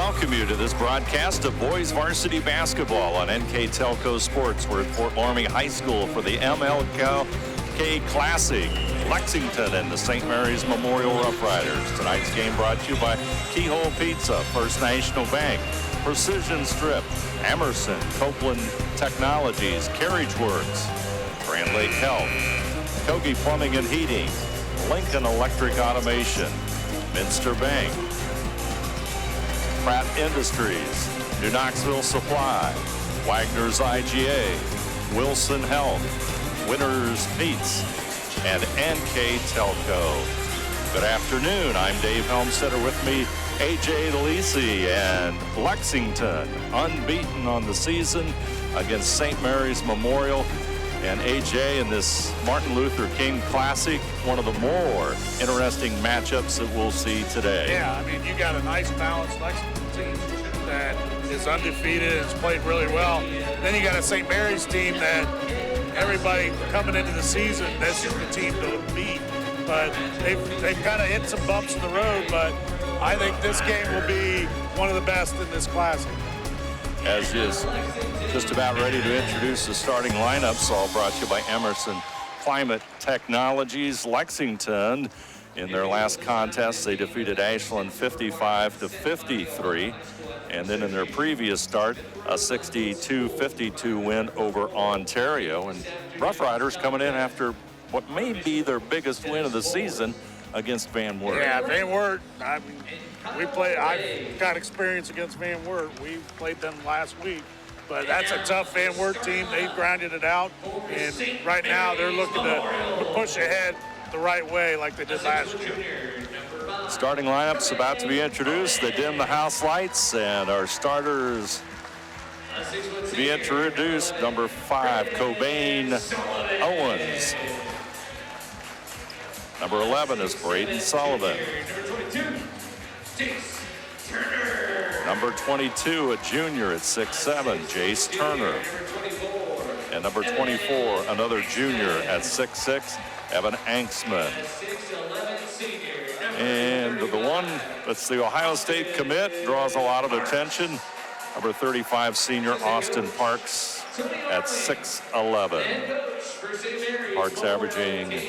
welcome you to this broadcast of boys varsity basketball on NKTelco Sports. We're at Fort Loramie High School for the MLK Classic. Lexington and the St. Mary's Memorial Roughriders. Tonight's game brought to you by Keyhole Pizza, First National Bank, Precision Strip, Emerson, Copeland Technologies, Carriage Works, Grand Lake Health, Kogi Plumbing and Heating, Lincoln Electric Automation, Minster Bank, Pratt Industries, New Knoxville Supply, Wagner's IGA, Wilson Health, Winners Meats, and NKTelco. Good afternoon. I'm Dave Helmstetter. With me, AJ Lisi, and Lexington, unbeaten on the season against St. Mary's Memorial. And AJ, in this Martin Luther King Classic, one of the more interesting matchups that we'll see today. Yeah, I mean, you got a nice balanced Lexington team that is undefeated and has played really well. Then you got a St. Mary's team that everybody coming into the season, this is the team to beat. But they've kind of hit some bumps in the road, but I think this game will be one of the best in this Classic. As is just about ready to introduce the starting lineups, all brought to you by Emerson Climate Technologies. Lexington, in their last contest, they defeated Ashland 55-53. And then in their previous start, a 62-52 win over Ontario. And Roughriders coming in after what may be their biggest win of the season against Van Wert. Yeah, Van Wert, I mean, I've got experience against Van Wert. We played them last week, but that's a tough Van Wert team. They've grinded it out, and right now they're looking to push ahead the right way like they did last year. Starting lineup's about to be introduced. They dim the house lights, and our starters to be introduced. Number 5, Cobain Owens. Number 11 is Braden Sullivan. Number 22, a junior at 6'7", Jace Turner. And number 24, another junior at 6'6", Evan Anksman. And the one that's the Ohio State commit draws a lot of attention. Number 35, senior Austin Parks at 6'11". Parks averaging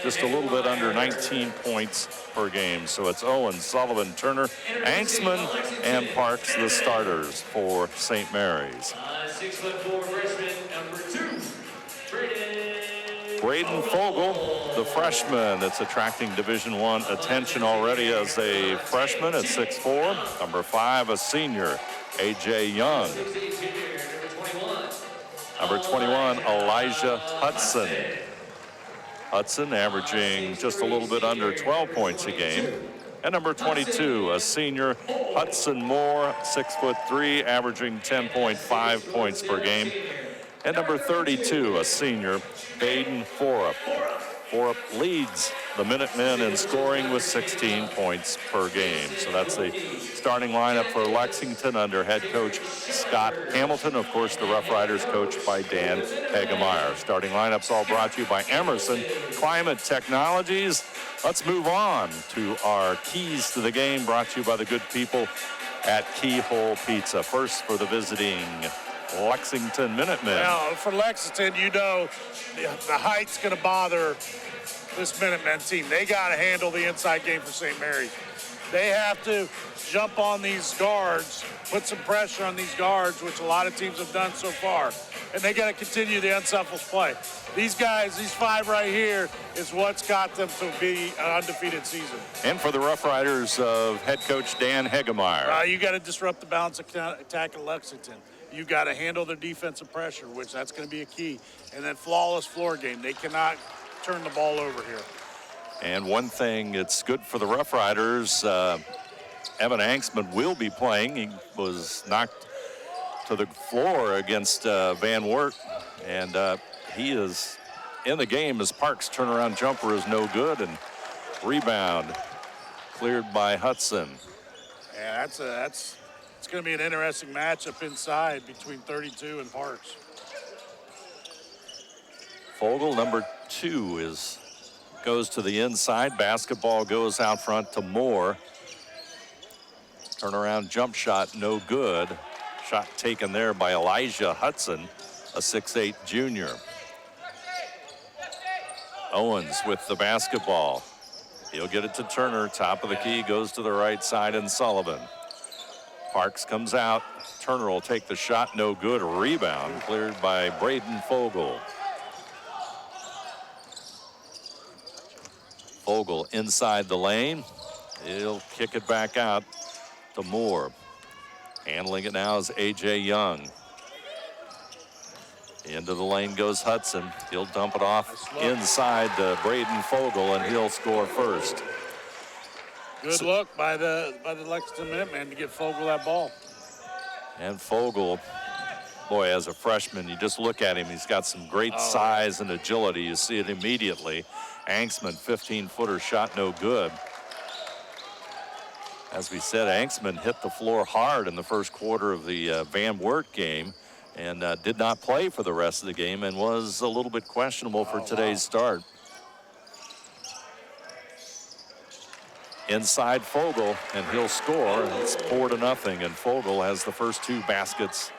just a little bit under 19 points per game. So it's Owens, Sullivan, Turner, Anksman, and Parks, the starters for St. Mary's. 6'4" freshman, number 2, Braden Fogel, the freshman that's attracting Division I attention already as a freshman at 6'4". Number 5, a senior, A.J. Young. Number 21, Elijah Hudson. Hudson averaging just a little bit under 12 points a game. And number 22, a senior, Hudson Moore, 6'3", averaging 10.5 points per game. And number 32, a senior, Baden Forup. Forup leads the Minutemen in scoring with 16 points per game. So that's the starting lineup for Lexington under head coach Scott Hamilton. Of course, the Roughriders coached by Dan Hagemeyer. Starting lineups all brought to you by Emerson Climate Technologies. Let's move on to our keys to the game, brought to you by the good people at Keyhole Pizza. First for the visiting Lexington Minutemen. Now, for Lexington, you know the height's going to bother this Minutemen team. They got to handle the inside game for St. Mary's. They have to jump on these guards, put some pressure on these guards, which a lot of teams have done so far. And they got to continue the unselfish play. These guys, these 5 right here, is what's got them to be an undefeated season. And for the Roughriders of head coach Dan Hagemeyer. You got to disrupt the balance attack at Lexington. You got to handle their defensive pressure, which that's going to be a key. And then flawless floor game. They cannot turn the ball over here. And one thing, it's good for the Roughriders. Evan Anksman will be playing. He was knocked to the floor against Van Wert, and he is in the game as Parks' turnaround jumper is no good, and rebound cleared by Hudson. Yeah, it's going to be an interesting matchup inside between 32 and Parks. Fogel, number 2, goes to the inside. Basketball goes out front to Moore. Turnaround jump shot, no good. Shot taken there by Elijah Hudson, a 6'8" junior. Owens with the basketball. He'll get it to Turner, top of the key, goes to the right side, and Sullivan. Parks comes out. Turner will take the shot, no good. Rebound cleared by Braden Fogel. Fogel inside the lane. He'll kick it back out to Moore. Handling it now is A.J. Young. Into the lane goes Hudson. He'll dump it off inside to Braden Fogel, and he'll score first. Good look by the Lexington Minutemen to get Fogel that ball. And Fogel, boy, as a freshman, you just look at him. He's got some great size and agility. You see it immediately. Anksman, 15-footer shot, no good. As we said, Anksman hit the floor hard in the first quarter of the Van Wert game and did not play for the rest of the game and was a little bit questionable for today's start. Inside Fogel, and he'll score. It's 4-0, and Fogel has the first two baskets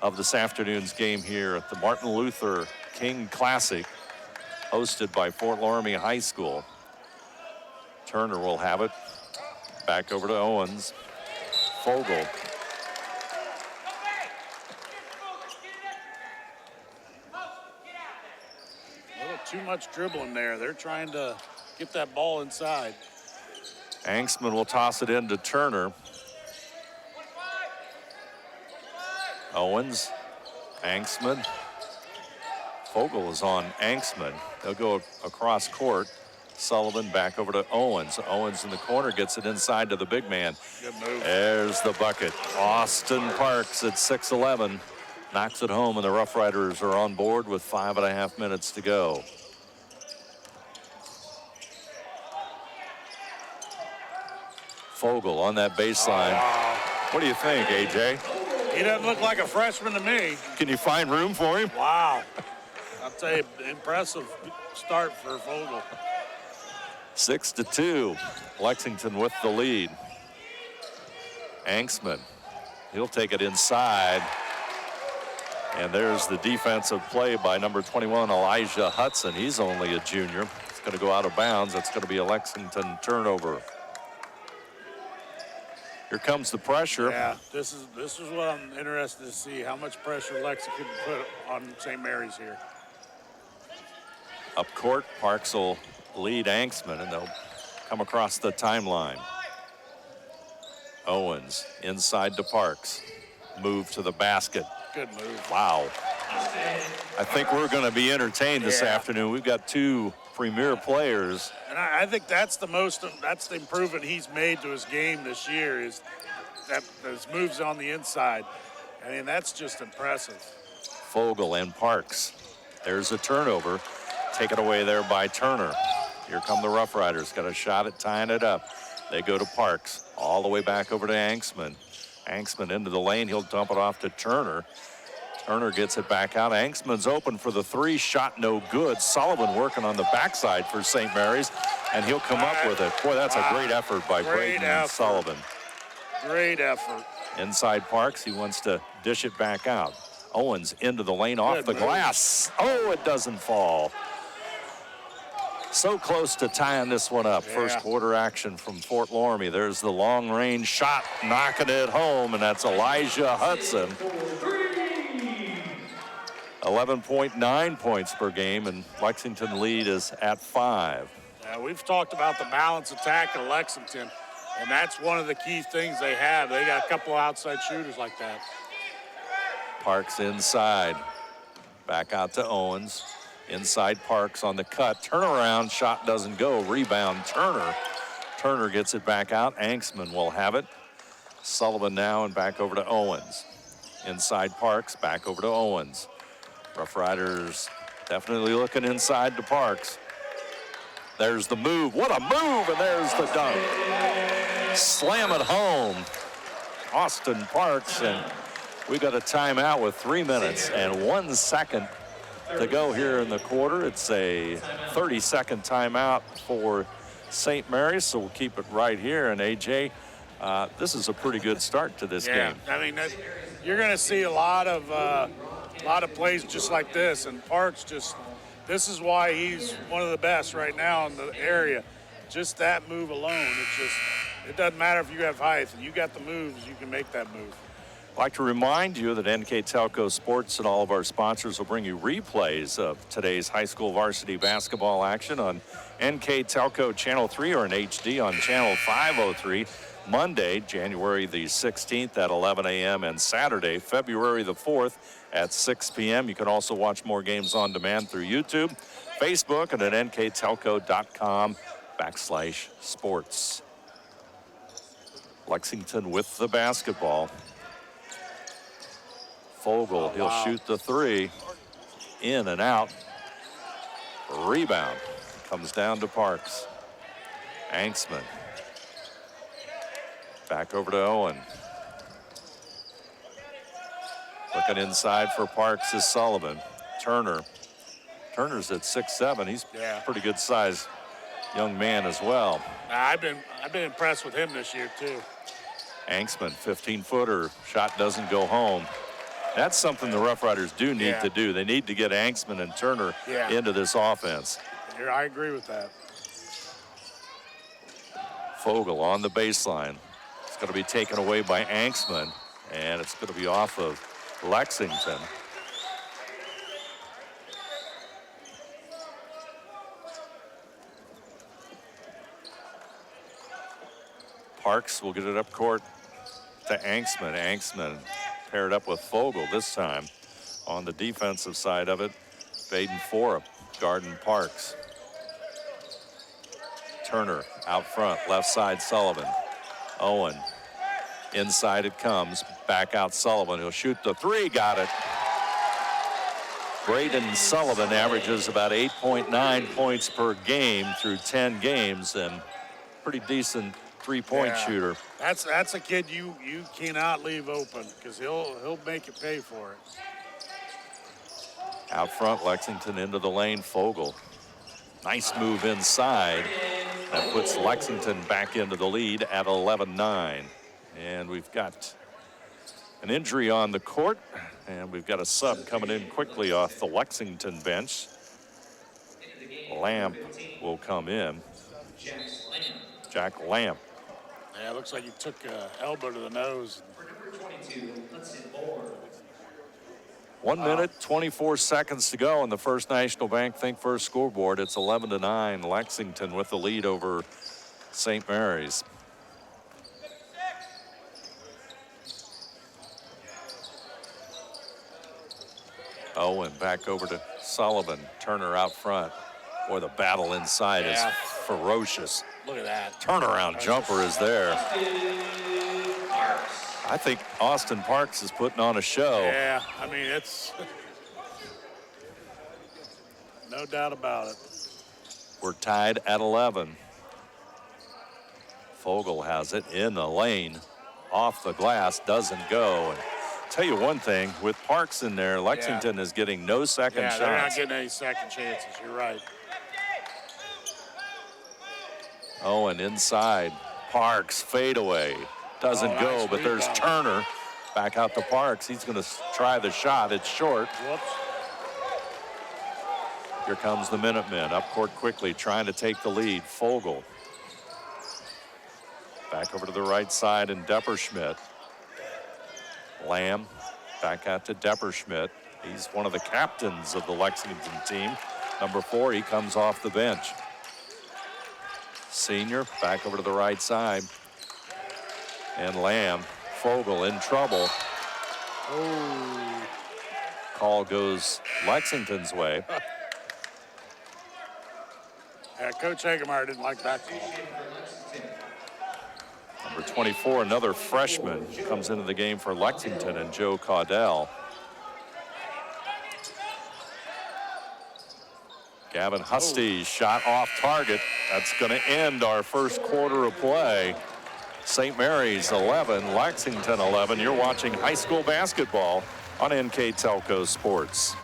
of this afternoon's game here at the Martin Luther King Classic, hosted by Fort Loramie High School. Turner will have it. Back over to Owens. Fogel. A little too much dribbling there. They're trying to get that ball inside. Anksman will toss it in to Turner. Owens. Anksman. Fogel is on Anksman. They'll go across court. Sullivan back over to Owens. Owens in the corner gets it inside to the big man. Good move. There's the bucket. Austin Parks at 6'11" knocks it home, and the Roughriders are on board with 5.5 minutes to go. Fogel on that baseline. What do you think, AJ? He doesn't look like a freshman to me. Can you find room for him? Wow. I'll tell you, impressive start for Fogel. 6-2. Lexington with the lead. Anksman. He'll take it inside. And there's the defensive play by number 21, Elijah Hudson. He's only a junior. It's going to go out of bounds. It's going to be a Lexington turnover. Here comes the pressure. Yeah, this is what I'm interested to see, how much pressure Lexington can put on St. Mary's here. Up court, Parks will lead Anksman, and they'll come across the timeline. Owens inside to Parks. Move to the basket. Good move. Wow. I think we're going to be entertained this afternoon. We've got two premier players. And I think that's the improvement he's made to his game this year, is that his moves on the inside. I mean, that's just impressive. Fogel and Parks. There's a turnover. Taken away there by Turner. Here come the Roughriders. Got a shot at tying it up. They go to Parks. All the way back over to Anksman. Anksman into the lane. He'll dump it off to Turner. Turner gets it back out. Anksman's open for the three. Shot no good. Sullivan working on the backside for St. Mary's, and he'll come up with it. Boy, that's a great effort by Braden and Sullivan. Great effort. Inside Parks. He wants to dish it back out. Owens into the lane off the glass. Oh, it doesn't fall. So close to tying this one up. First quarter action from Fort Loramie. There's the long range shot, knocking it home, and that's Elijah Hudson. 11.9 points per game, and Lexington lead is at 5. We've talked about the balance attack of Lexington, and that's one of the key things they have. They got a couple of outside shooters like that. Parks inside. Back out to Owens. Inside Parks on the cut. Turnaround shot doesn't go. Rebound Turner. Turner gets it back out. Anksman will have it. Sullivan now and back over to Owens. Inside Parks, back over to Owens. Roughriders definitely looking inside to Parks. There's the move. What a move, and there's the dunk. Slam it home. Austin Parks, and we got a timeout with 3 minutes and 1 second to go here in the quarter. It's a 30-second timeout for St. Mary's, so we'll keep it right here. And AJ, This is a pretty good start to this game. I mean, you're going to see a lot of plays just like this, and Parks this is why he's one of the best right now in the area. Just that move alone, it doesn't matter if you have height. You got the moves, you can make that move. I'd like to remind you that NKTelco Sports and all of our sponsors will bring you replays of today's high school varsity basketball action on NKTelco Channel 3 or in HD on Channel 503. Monday, January the 16th at 11 a.m. and Saturday, February the 4th at 6 p.m. You can also watch more games on demand through YouTube, Facebook, and at nktelco.com/sports. Lexington with the basketball. Fogel, he'll shoot the three. In and out. Rebound. Comes down to Parks. Anksman. Back over to Owen. Looking inside for Parks is Sullivan. Turner. Turner's at 6'7". He's a pretty good size young man as well. I've been impressed with him this year too. Anksman, 15-footer. Shot doesn't go home. That's something the Roughriders do need to do. They need to get Anksman and Turner into this offense. I agree with that. Fogel on the baseline. It's going to be taken away by Anksman, and it's going to be off of Lexington. Parks will get it up court to Anksman. Anksman paired up with Fogel this time. On the defensive side of it, Baden Forup guarding Parks. Turner out front, left side Sullivan. Owen, inside it comes, back out Sullivan. He'll shoot the three, got it. Braden Sullivan averages about 8.9 points per game through 10 games, and pretty decent three-point shooter. That's a kid you cannot leave open, because he'll make it pay for it. Out front, Lexington into the lane. Fogel, nice move inside. That puts Lexington back into the lead at 11-9. And we've got an injury on the court, and we've got a sub coming in quickly off the Lexington bench. Lamp will come in. Jack Lamp. Yeah, it looks like he took an elbow to the nose. 1 minute, 24 seconds to go on the First National Bank Think First scoreboard. It's 11-9. Lexington with the lead over St. Mary's. Owen back over to Sullivan. Turner out front. Boy, the battle inside is ferocious. Look at that. Turnaround jumper is there. I think Austin Parks is putting on a show. Yeah, I mean, it's no doubt about it. We're tied at 11. Fogel has it in the lane. Off the glass, doesn't go. And tell you one thing, with Parks in there, Lexington is getting no second shots. They're not getting any second chances. You're right. Owen inside. Parks fadeaway. Doesn't go, but there's Turner back out to Parks. He's going to try the shot. It's short. Whoops. Here comes the Minutemen up court quickly, trying to take the lead. Fogel. Back over to the right side, and Depperschmidt. Lamb back out to Depperschmidt. He's one of the captains of the Lexington team. Number 4, he comes off the bench. Senior back over to the right side. And Lamb, Fogel in trouble. Oh. Call goes Lexington's way. Yeah, Coach Hagemeyer didn't like that call. Number 24, another freshman, comes into the game for Lexington, and Joe Caudell. Gavin Husty's shot off target. That's going to end our first quarter of play. St. Mary's 11, Lexington 11. You're watching high school basketball on NKTelco Sports.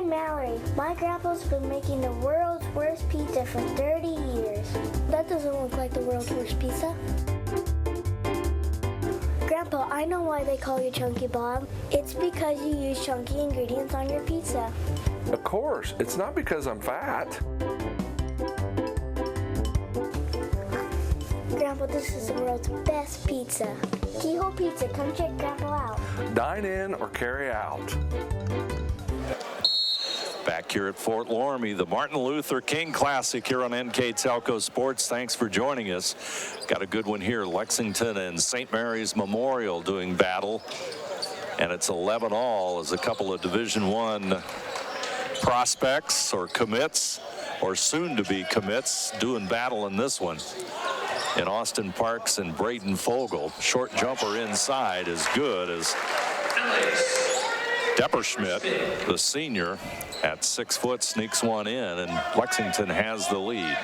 I'm Mallory. My grandpa's been making the world's worst pizza for 30 years. That doesn't look like the world's worst pizza. Grandpa, I know why they call you Chunky Bob. It's because you use chunky ingredients on your pizza. Of course, it's not because I'm fat. Grandpa, this is the world's best pizza. Keyhole Pizza, come check Grandpa out. Dine in or carry out. Back here at Fort Loramie, the Martin Luther King Classic here on NKTelco Sports. Thanks for joining us. Got a good one here. Lexington and St. Mary's Memorial doing battle. And it's 11-all as a couple of Division I prospects or commits or soon-to-be commits doing battle in this one. And Austin Parks and Braden Fogel. Short jumper inside is good as Depperschmidt, the senior, at 6 foot, sneaks one in, and Lexington has the lead.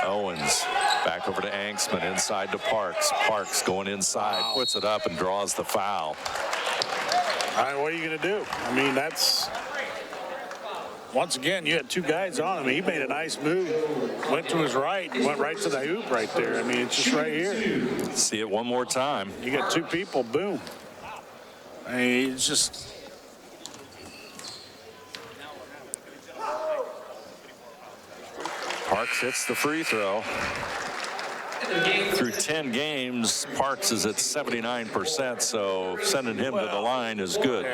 Owens back over to Anksman, inside to Parks. Parks going inside, puts it up and draws the foul. All right, what are you going to do? I mean, that's... Once again, you had two guys on him. He made a nice move, went to his right, went right to the hoop right there. I mean, it's just right here. See it one more time. You got two people, boom. I mean, it's just... Parks hits the free throw. Through 10 games, Parks is at 79%, so sending him to the line is good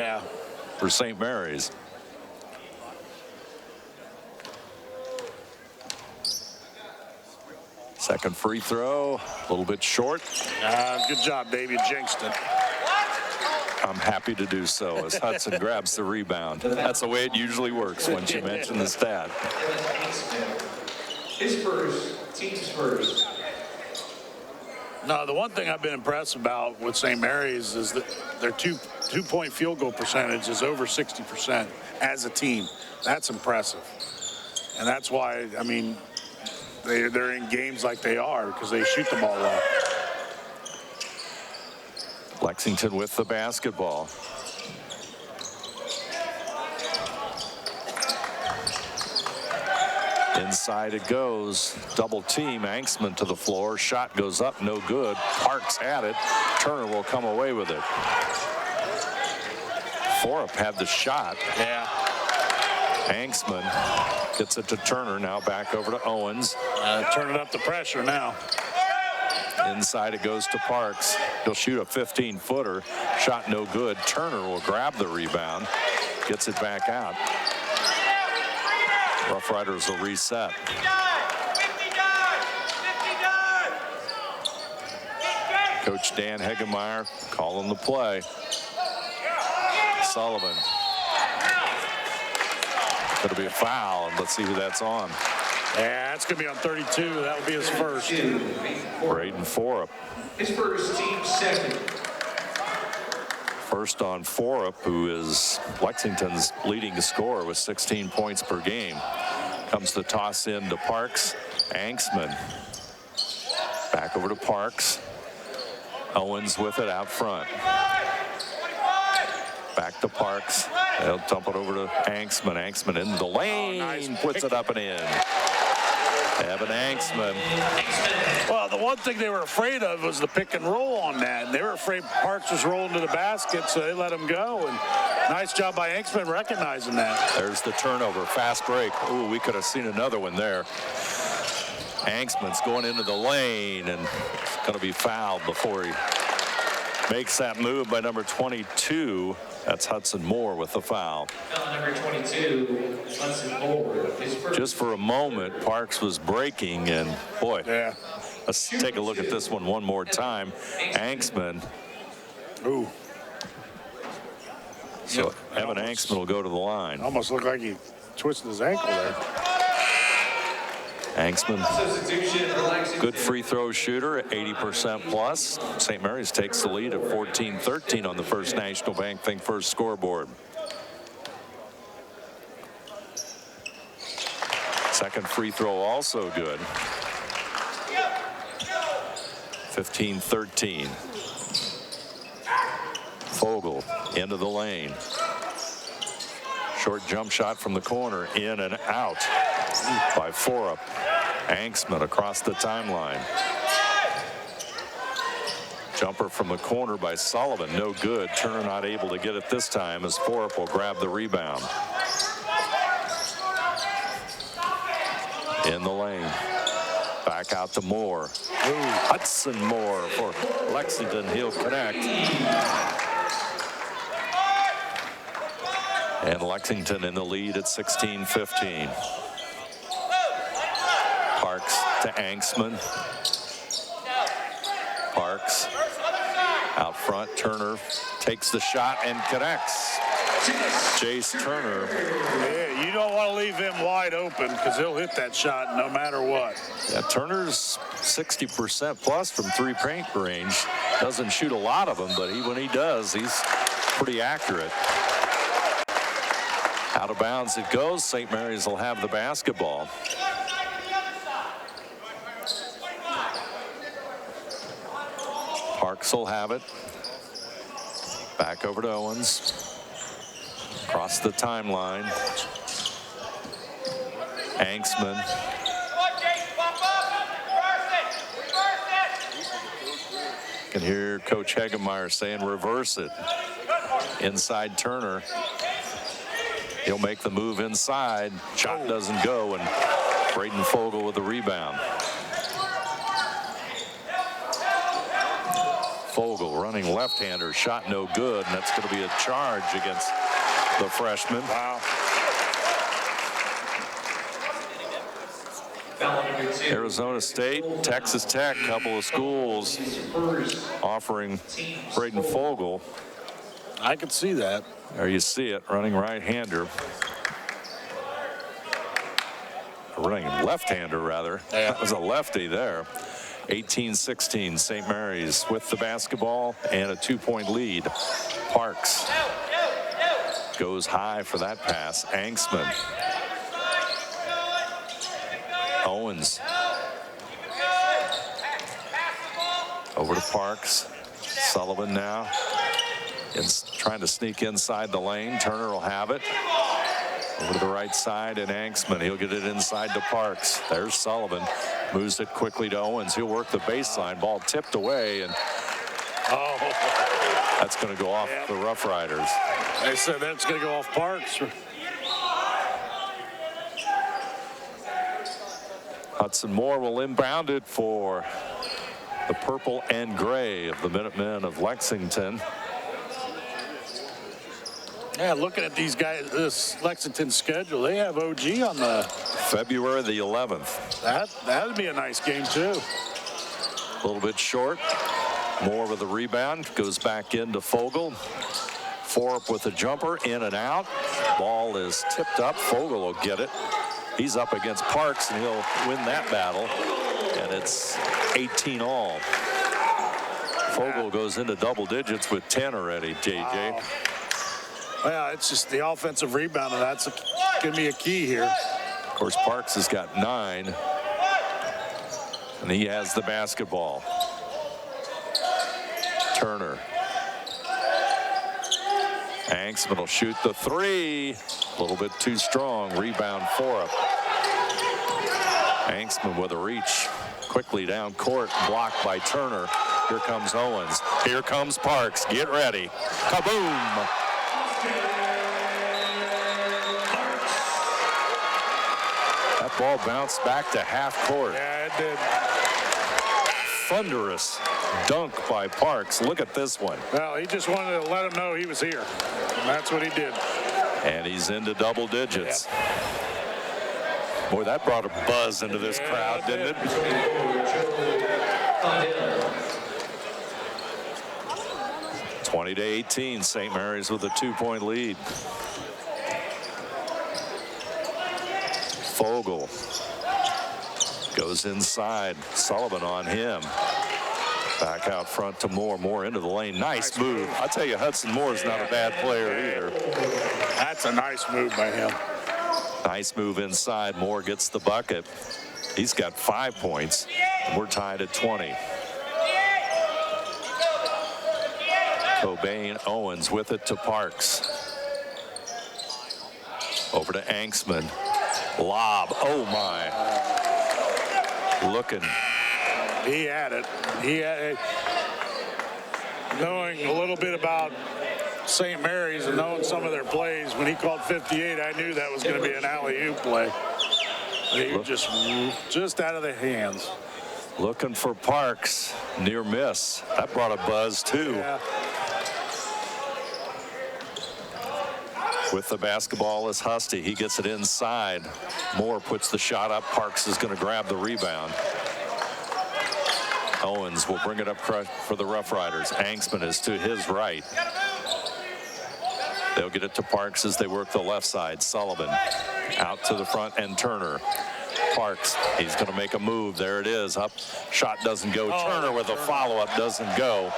for St. Mary's. Second free throw, a little bit short. Good job, Davey. Jinxed it. I'm happy to do so as Hudson grabs the rebound. That's the way it usually works once you mention the stat. His first, team's first. No, the one thing I've been impressed about with St. Mary's is that their two-point field goal percentage is over 60% as a team. That's impressive. And that's why, I mean, they're in games like they are because they shoot the ball well. Lexington with the basketball. Inside it goes. Double team. Anksman to the floor. Shot goes up. No good. Parks had it. Turner will come away with it. Forup had the shot. Yeah. Anksman gets it to Turner. Now back over to Owens. Turning up the pressure now. Inside it goes to Parks. He'll shoot a 15-footer. Shot no good. Turner will grab the rebound. Gets it back out. Roughriders will reset. Coach Dan Hegemeyer calling the play. Sullivan. It'll be a foul, and let's see who that's on. Yeah, that's going to be on 32. That will be his first. Braden Forup. His first, team second. First on Forup, who is Lexington's leading scorer with 16 points per game. Comes the toss in to Parks. Anksman. Back over to Parks. Owens with it out front. Back to Parks. They'll dump it over to Anksman. Anksman in the lane. Nice. Puts it up and in. Evan Anksman. Well, the one thing they were afraid of was the pick and roll on that. And they were afraid Parks was rolling to the basket, so they let him go. And nice job by Anksman recognizing that. There's the turnover. Fast break. Ooh, we could have seen another one there. Anksman's going into the lane and going to be fouled before he makes that move by number 22. That's Hudson Moore with the foul. Number 22, Hudson Moore. Just for a moment, Parks was breaking, and boy, let's take a look at this one more time. Anksman. Ooh. So Evan Anksman will go to the line. Almost looked like he twisted his ankle there. Anksman, Substitution for Lexington. good free throw shooter at 80% plus. St. Mary's takes the lead at 14-13 on the First National Bank Think First scoreboard. Second free throw also good. 15-13. Fogel into the lane. Short jump shot from the corner, in and out by Forup. Anksman across the timeline. Jumper from the corner by Sullivan, no good. Turner not able to get it this time as Forup will grab the rebound. In the lane. Back out to Moore. Hudson Moore for Lexington. He'll connect. And Lexington in the lead at 16-15. Parks to Anksman. Parks out front. Turner takes the shot and connects. Jace Turner. Yeah, you don't want to leave him wide open because he'll hit that shot no matter what. Yeah, Turner's 60% plus from three-point range. Doesn't shoot a lot of them, but when he does, he's pretty accurate. Out of bounds it goes. St. Mary's will have the basketball. Parks will have it. Back over to Owens. Across the timeline. Anksman. Can hear Coach Hegemeyer saying reverse it. Inside Turner. He'll make the move inside. Shot doesn't go, and Braden Fogel with the rebound. Fogel running left-hander, shot no good, and that's going to be a charge against the freshman. Wow. Arizona State, Texas Tech, couple of schools offering Braden Fogel. I could see that. There you see it, running right-hander. Running left-hander, rather. Yeah. That was a lefty there. 18-16, St. Mary's with the basketball and a 2-point lead. Parks goes high for that pass. Anksman. Owens. Over to Parks. Sullivan now. Trying to sneak inside the lane. Turner will have it. Over to the right side, and Anksman. He'll get it inside to Parks. There's Sullivan. Moves it quickly to Owens. He'll work the baseline. Ball tipped away, and that's going to go off the Roughriders. They said that's going to go off Parks. Hudson Moore will inbound it for the purple and gray of the Minutemen of Lexington. Yeah, looking at these guys, this Lexington schedule, they have OG on the February the 11th. That'd be a nice game too. A little bit short. Moore with the rebound, goes back into Fogel. Forup with a jumper, in and out. Ball is tipped up. Fogel will get it. He's up against Parks, and he'll win that battle. And it's 18 all. Fogel goes into double digits with 10 already, JJ. Wow. Well, it's just the offensive rebound, and that's going to be a key here. Of course, Parks has got 9. And he has the basketball. Turner. Anksman will shoot the 3. A little bit too strong. Rebound for him. Anksman with a reach. Quickly down court. Blocked by Turner. Here comes Owens. Here comes Parks. Get ready. Kaboom! That ball bounced back to half court. Yeah, it did. Thunderous dunk by Parks. Look at this one. Well, he just wanted to let him know he was here. And that's what he did. And he's into double digits. Yep. Boy, that brought a buzz into this crowd, didn't it? 20-18, St. Mary's with a 2-point lead. Fogel goes inside. Sullivan on him. Back out front to Moore. Moore into the lane. Nice move. I'll tell you, Hudson Moore is not a bad player either. That's a nice move by him. Nice move inside. Moore gets the bucket. He's got 5 points. We're tied at 20. Cobain, Owens with it to Parks. Over to Anksman. Lob. Oh, my. Looking. He had it. Knowing a little bit about St. Mary's and knowing some of their plays, when he called 58, I knew that was going to be an alley-oop play. He was just out of the hands. Looking for Parks. Near miss. That brought a buzz, too. Yeah. With the basketball is Husty. He gets it inside. Moore puts the shot up. Parks is going to grab the rebound. Owens will bring it up for the Roughriders. Anksman is to his right. They'll get it to Parks as they work the left side. Sullivan out to the front, and Turner. Parks, he's going to make a move. There it is. Up. Shot doesn't go. Turner with a follow-up doesn't go.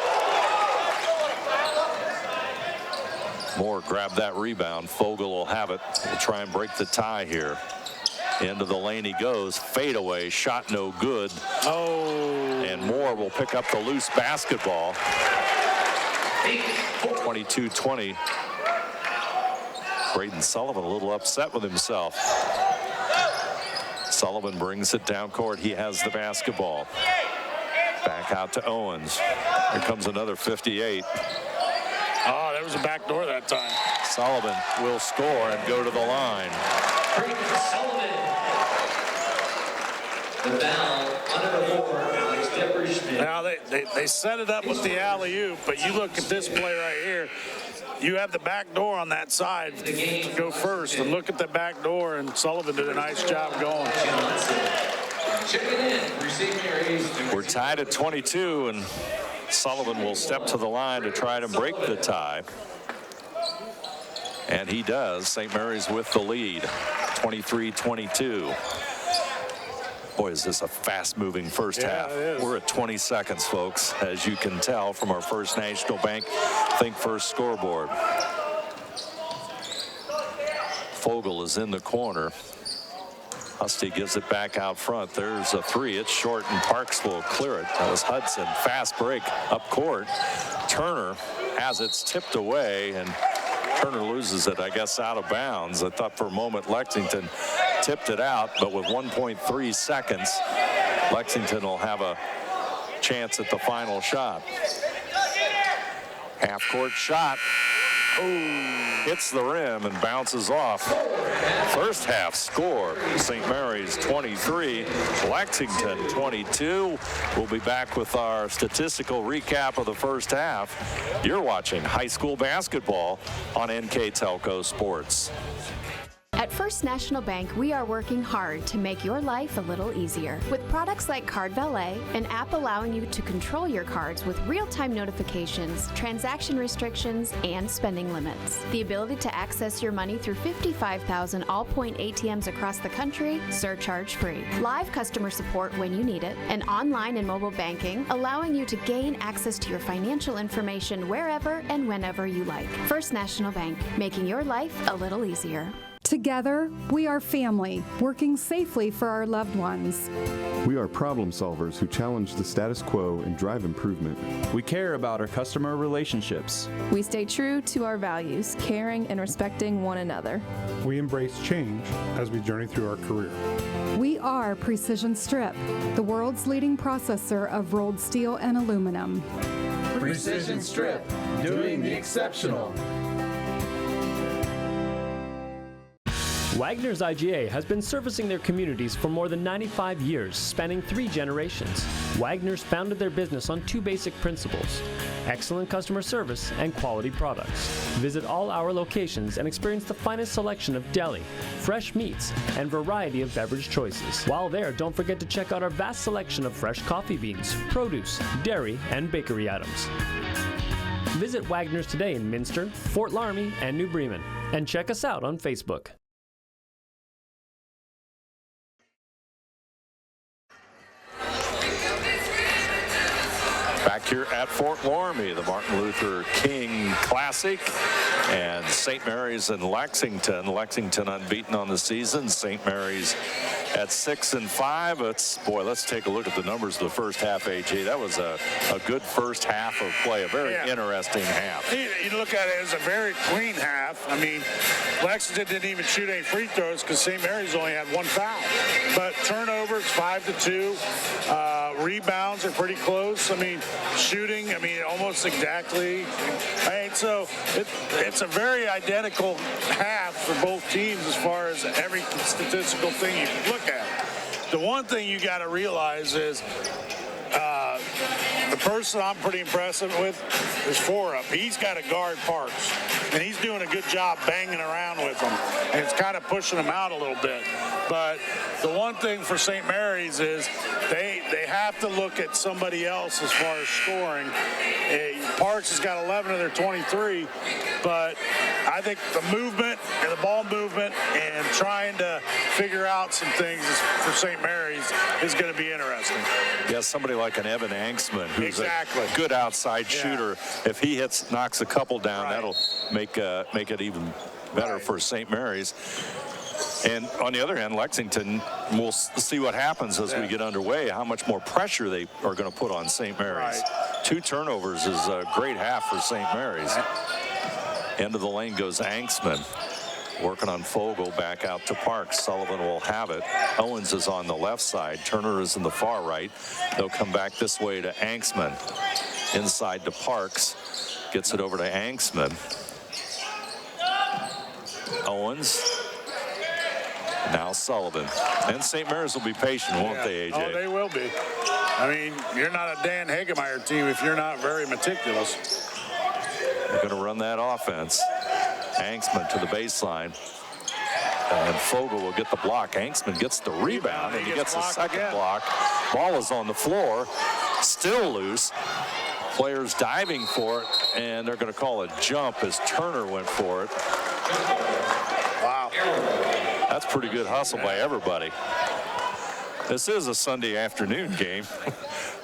Moore grabbed that rebound. Fogel will have it. We'll try and break the tie here. Into the lane he goes. Fadeaway. Shot no good. And Moore will pick up the loose basketball. 22-20. Braden Sullivan a little upset with himself. Sullivan brings it down court. He has the basketball. Back out to Owens. Here comes another 58. Oh, there was a back door that time. Sullivan will score and go to the line. Sullivan. The foul on number 4, Alex Depper-Schmidt. Now, they set it up with the alley-oop, but you look at this play right here. You have the back door on that side to go first, and look at the back door, and Sullivan did a nice job going. We're tied at 22, and Sullivan will step to the line to try to break the tie. And he does. St. Mary's with the lead, 23-22. Boy, is this a fast-moving first half. We're at 20 seconds, folks, as you can tell from our First National Bank Think First scoreboard. Fogel is in the corner. Husty gives it back out front. There's a three. It's short, and Parks will clear it. That was Hudson. Fast break up court. Turner has it tipped away, and Turner loses it, I guess, out of bounds. I thought for a moment Lexington tipped it out, but with 1.3 seconds, Lexington will have a chance at the final shot. Half-court shot. Hits the rim and bounces off. First half score, St. Mary's 23, Lexington 22. We'll be back with our statistical recap of the first half. You're watching high school basketball on NKTelco Sports. At First National Bank, we are working hard to make your life a little easier. With products like Card Valet, an app allowing you to control your cards with real-time notifications, transaction restrictions, and spending limits. The ability to access your money through 55,000 all-point ATMs across the country, surcharge-free. Live customer support when you need it, and online and mobile banking, allowing you to gain access to your financial information wherever and whenever you like. First National Bank, making your life a little easier. Together, we are family, working safely for our loved ones. We are problem solvers who challenge the status quo and drive improvement. We care about our customer relationships. We stay true to our values, caring and respecting one another. We embrace change as we journey through our career. We are Precision Strip, the world's leading processor of rolled steel and aluminum. Precision Strip, doing the exceptional. Wagner's IGA has been servicing their communities for more than 95 years, spanning 3 generations. Wagner's founded their business on 2 basic principles: excellent customer service and quality products. Visit all our locations and experience the finest selection of deli, fresh meats, and variety of beverage choices. While there, don't forget to check out our vast selection of fresh coffee beans, produce, dairy, and bakery items. Visit Wagner's today in Minster, Fort Loramie, and New Bremen, and check us out on Facebook. Back here at Fort Loramie, the Martin Luther King Classic, and St. Mary's and Lexington. Lexington unbeaten on the season. St. Mary's at 6-5. Boy, let's take a look at the numbers of the first half, AJ. That was a good first half of play, a very interesting half. You look at it as a very clean half. I mean, Lexington didn't even shoot any free throws because St. Mary's only had one foul. But turnovers, 5-2. Rebounds are pretty close. I mean, shooting, almost exactly. So it's a very identical half for both teams as far as every statistical thing you can look at. The one thing you got to realize is the person I'm pretty impressed with is Forup. He's got to guard Parks, and he's doing a good job banging around with him, and it's kind of pushing him out a little bit. But the one thing for St. Mary's is they have to look at somebody else as far as scoring. Parks has got 11 of their 23, but I think the movement and the ball movement and trying to figure out some things for St. Mary's is going to be interesting. Yeah, somebody like an Evan Angsman, who's a good outside shooter. If he knocks a couple down, that'll make it even better for St. Mary's. And on the other hand, Lexington, we'll see what happens as we get underway, how much more pressure they are going to put on St. Mary's. 2 turnovers is a great half for St. Mary's. End of the lane goes Angsman. Working on Fogel, back out to Parks. Sullivan will have it. Owens is on the left side. Turner is in the far right. They'll come back this way to Angsman. Inside to Parks. Gets it over to Angsman. Owens. Now Sullivan. And St. Mary's will be patient, won't they, AJ? Oh, they will be. I mean, you're not a Dan Hagemeyer team if you're not very meticulous. They're going to run that offense. Angsman to the baseline. And Fogel will get the block. Angsman gets the rebound, and he gets the second block. Ball is on the floor. Still loose. Players diving for it, and they're going to call a jump as Turner went for it. Wow. That's pretty good hustle by everybody. This is a Sunday afternoon game,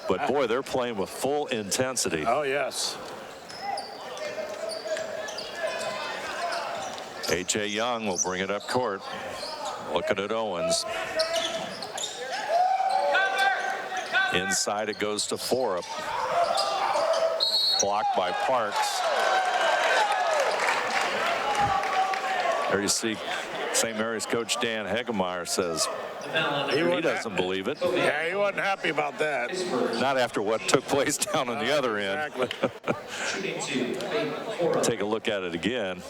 but boy, they're playing with full intensity. Oh, yes. A.J. Young will bring it up court. Looking at Owens. Inside it goes to Forup. Blocked by Parks. There you see St. Mary's coach Dan Hagemeyer says he doesn't believe it. Yeah, he wasn't happy about that. Not after what took place down on the other end. Take a look at it again.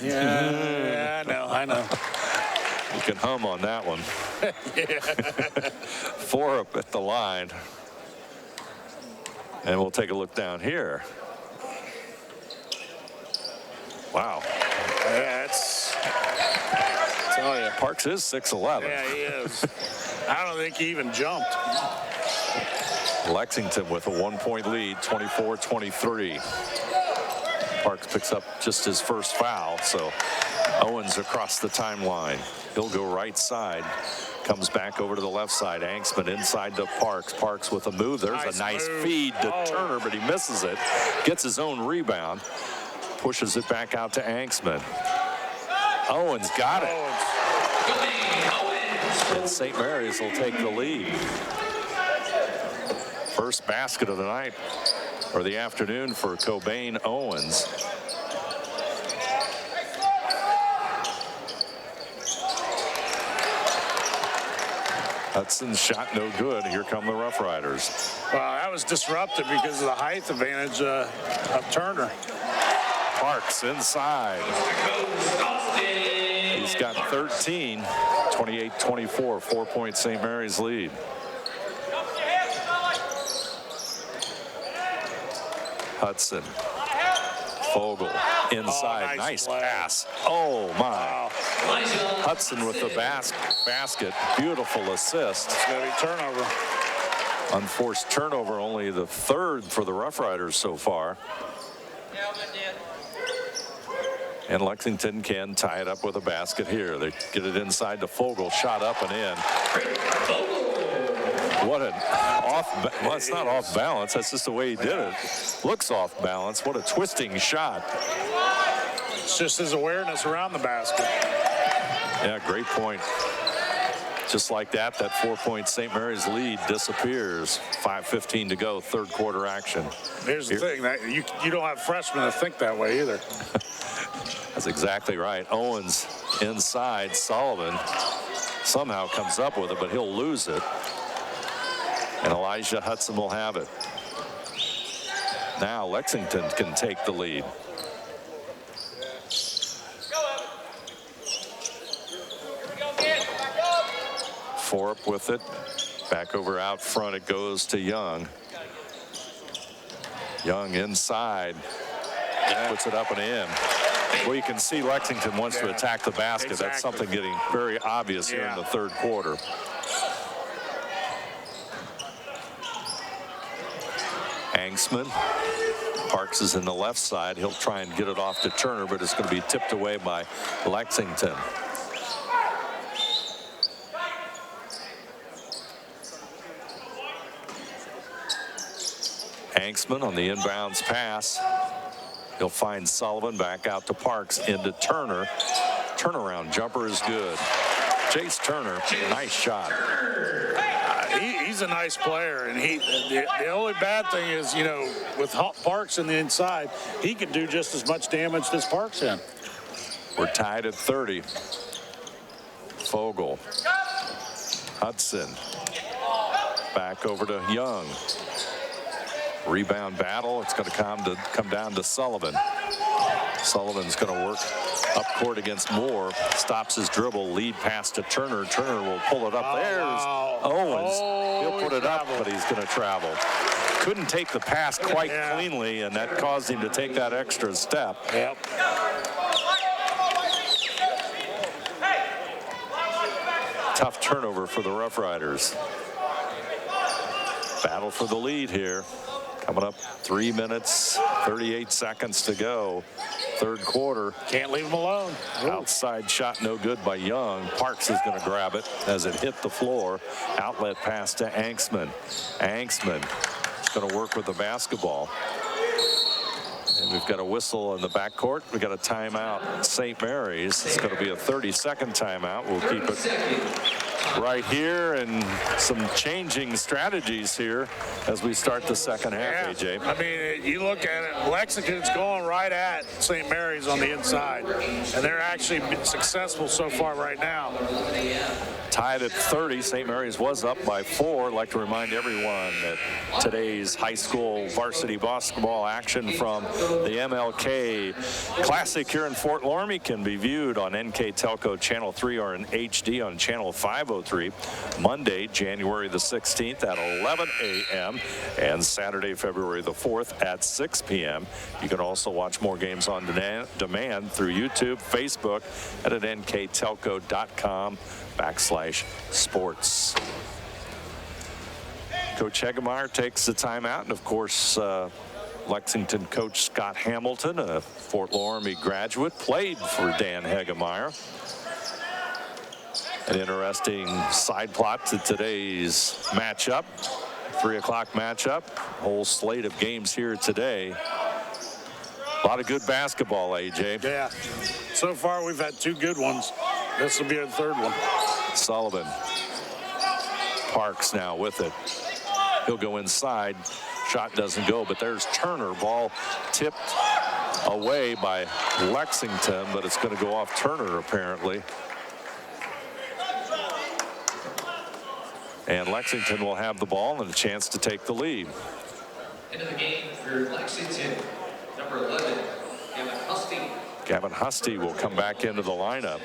Yeah, I know. You can hum on that one. Forup at the line. And we'll take a look down here. Wow. Parks is 6'11". Yeah, he is. I don't think he even jumped. Lexington with a 1-point lead, 24-23. Parks picks up just his first foul, so Owens across the timeline. He'll go right side. Comes back over to the left side. Angsman inside to Parks. Parks with a move. There's a nice feed to Turner, but he misses it. Gets his own rebound. Pushes it back out to Angsman. Owens got it. And St. Mary's will take the lead. First basket of the night, or the afternoon, for Cobain Owens. Hudson's shot no good. Here come the Roughriders. Well, that was disrupted because of the height advantage of Turner. Parks inside. He's got 13, 28-24, 4-point St. Mary's lead. Hudson. Fogel inside. Nice pass. Oh, my. Hudson with the basket. Beautiful assist. It's going to be turnover. Unforced turnover, only the third for the Roughriders so far. And Lexington can tie it up with a basket here. They get it inside to Fogel. Shot up and in. What an well, it's not off balance. That's just the way he did it. Looks off balance. What a twisting shot. It's just his awareness around the basket. Yeah, great point. Just like that 4-point St. Mary's lead disappears. 5:15 to go, third quarter action. Here's the thing, that you don't have freshmen that think that way either. That's exactly right. Owens inside. Sullivan somehow comes up with it, but he'll lose it. And Elijah Hudson will have it. Now Lexington can take the lead. Forup with it. Back over out front. It goes to Young. Young inside. Puts it up and in. Well, you can see Lexington wants to attack the basket. Exactly. That's something getting very obvious here in the third quarter. Angsman. Parks is in the left side. He'll try and get it off to Turner, but it's going to be tipped away by Lexington. Angsman on the inbounds pass. He'll find Sullivan back out to Parks into Turner. Turnaround jumper is good. Chase Turner, nice shot. He's a nice player, and the only bad thing is, you know, with Parks in the inside, he could do just as much damage as Parks can. We're tied at 30. Fogel. Hudson. Back over to Young. Rebound battle. It's going to come down to Sullivan. Sullivan's going to work up court against Moore. Stops his dribble. Lead pass to Turner. Turner will pull it up. There's Owens. He'll put it up, but he's going to travel. Couldn't take the pass quite cleanly, and that caused him to take that extra step. Yep. Tough turnover for the Roughriders. Battle for the lead here. Coming up 3 minutes, 38 seconds to go. Third quarter. Can't leave him alone. Outside shot no good by Young. Parks is going to grab it as it hit the floor. Outlet pass to Angsman. Angsman is going to work with the basketball. And we've got a whistle in the backcourt. We've got a timeout. St. Mary's. It's going to be a 30-second timeout. We'll keep it right here, and some changing strategies here as we start the second half, AJ. I mean, you look at it, Lexington's going right at St. Mary's on the inside, and they're actually successful so far right now. Tied at 30. St. Mary's was up by 4. I'd like to remind everyone that today's high school varsity basketball action from the MLK Classic here in Fort Loramie can be viewed on NKTelco Channel 3 or in HD on Channel 503 Monday, January the 16th at 11 a.m. and Saturday, February the 4th at 6 p.m. You can also watch more games on demand through YouTube, Facebook, and at nktelco.com/sports. Coach Hegemeyer takes the timeout, and of course, Lexington coach Scott Hamilton, a Fort Loramie graduate, played for Dan Hegemeyer. An interesting side plot to today's matchup, 3 o'clock matchup. Whole slate of games here today. A lot of good basketball, AJ. Yeah. So far, we've had 2 good ones. This will be our third one. Sullivan. Parks now with it. He'll go inside. Shot doesn't go, but there's Turner. Ball tipped away by Lexington, but it's going to go off Turner apparently. And Lexington will have the ball and a chance to take the lead. Into the game for Lexington, number 11, Gavin Husty. Gavin Husty will come back into the lineup.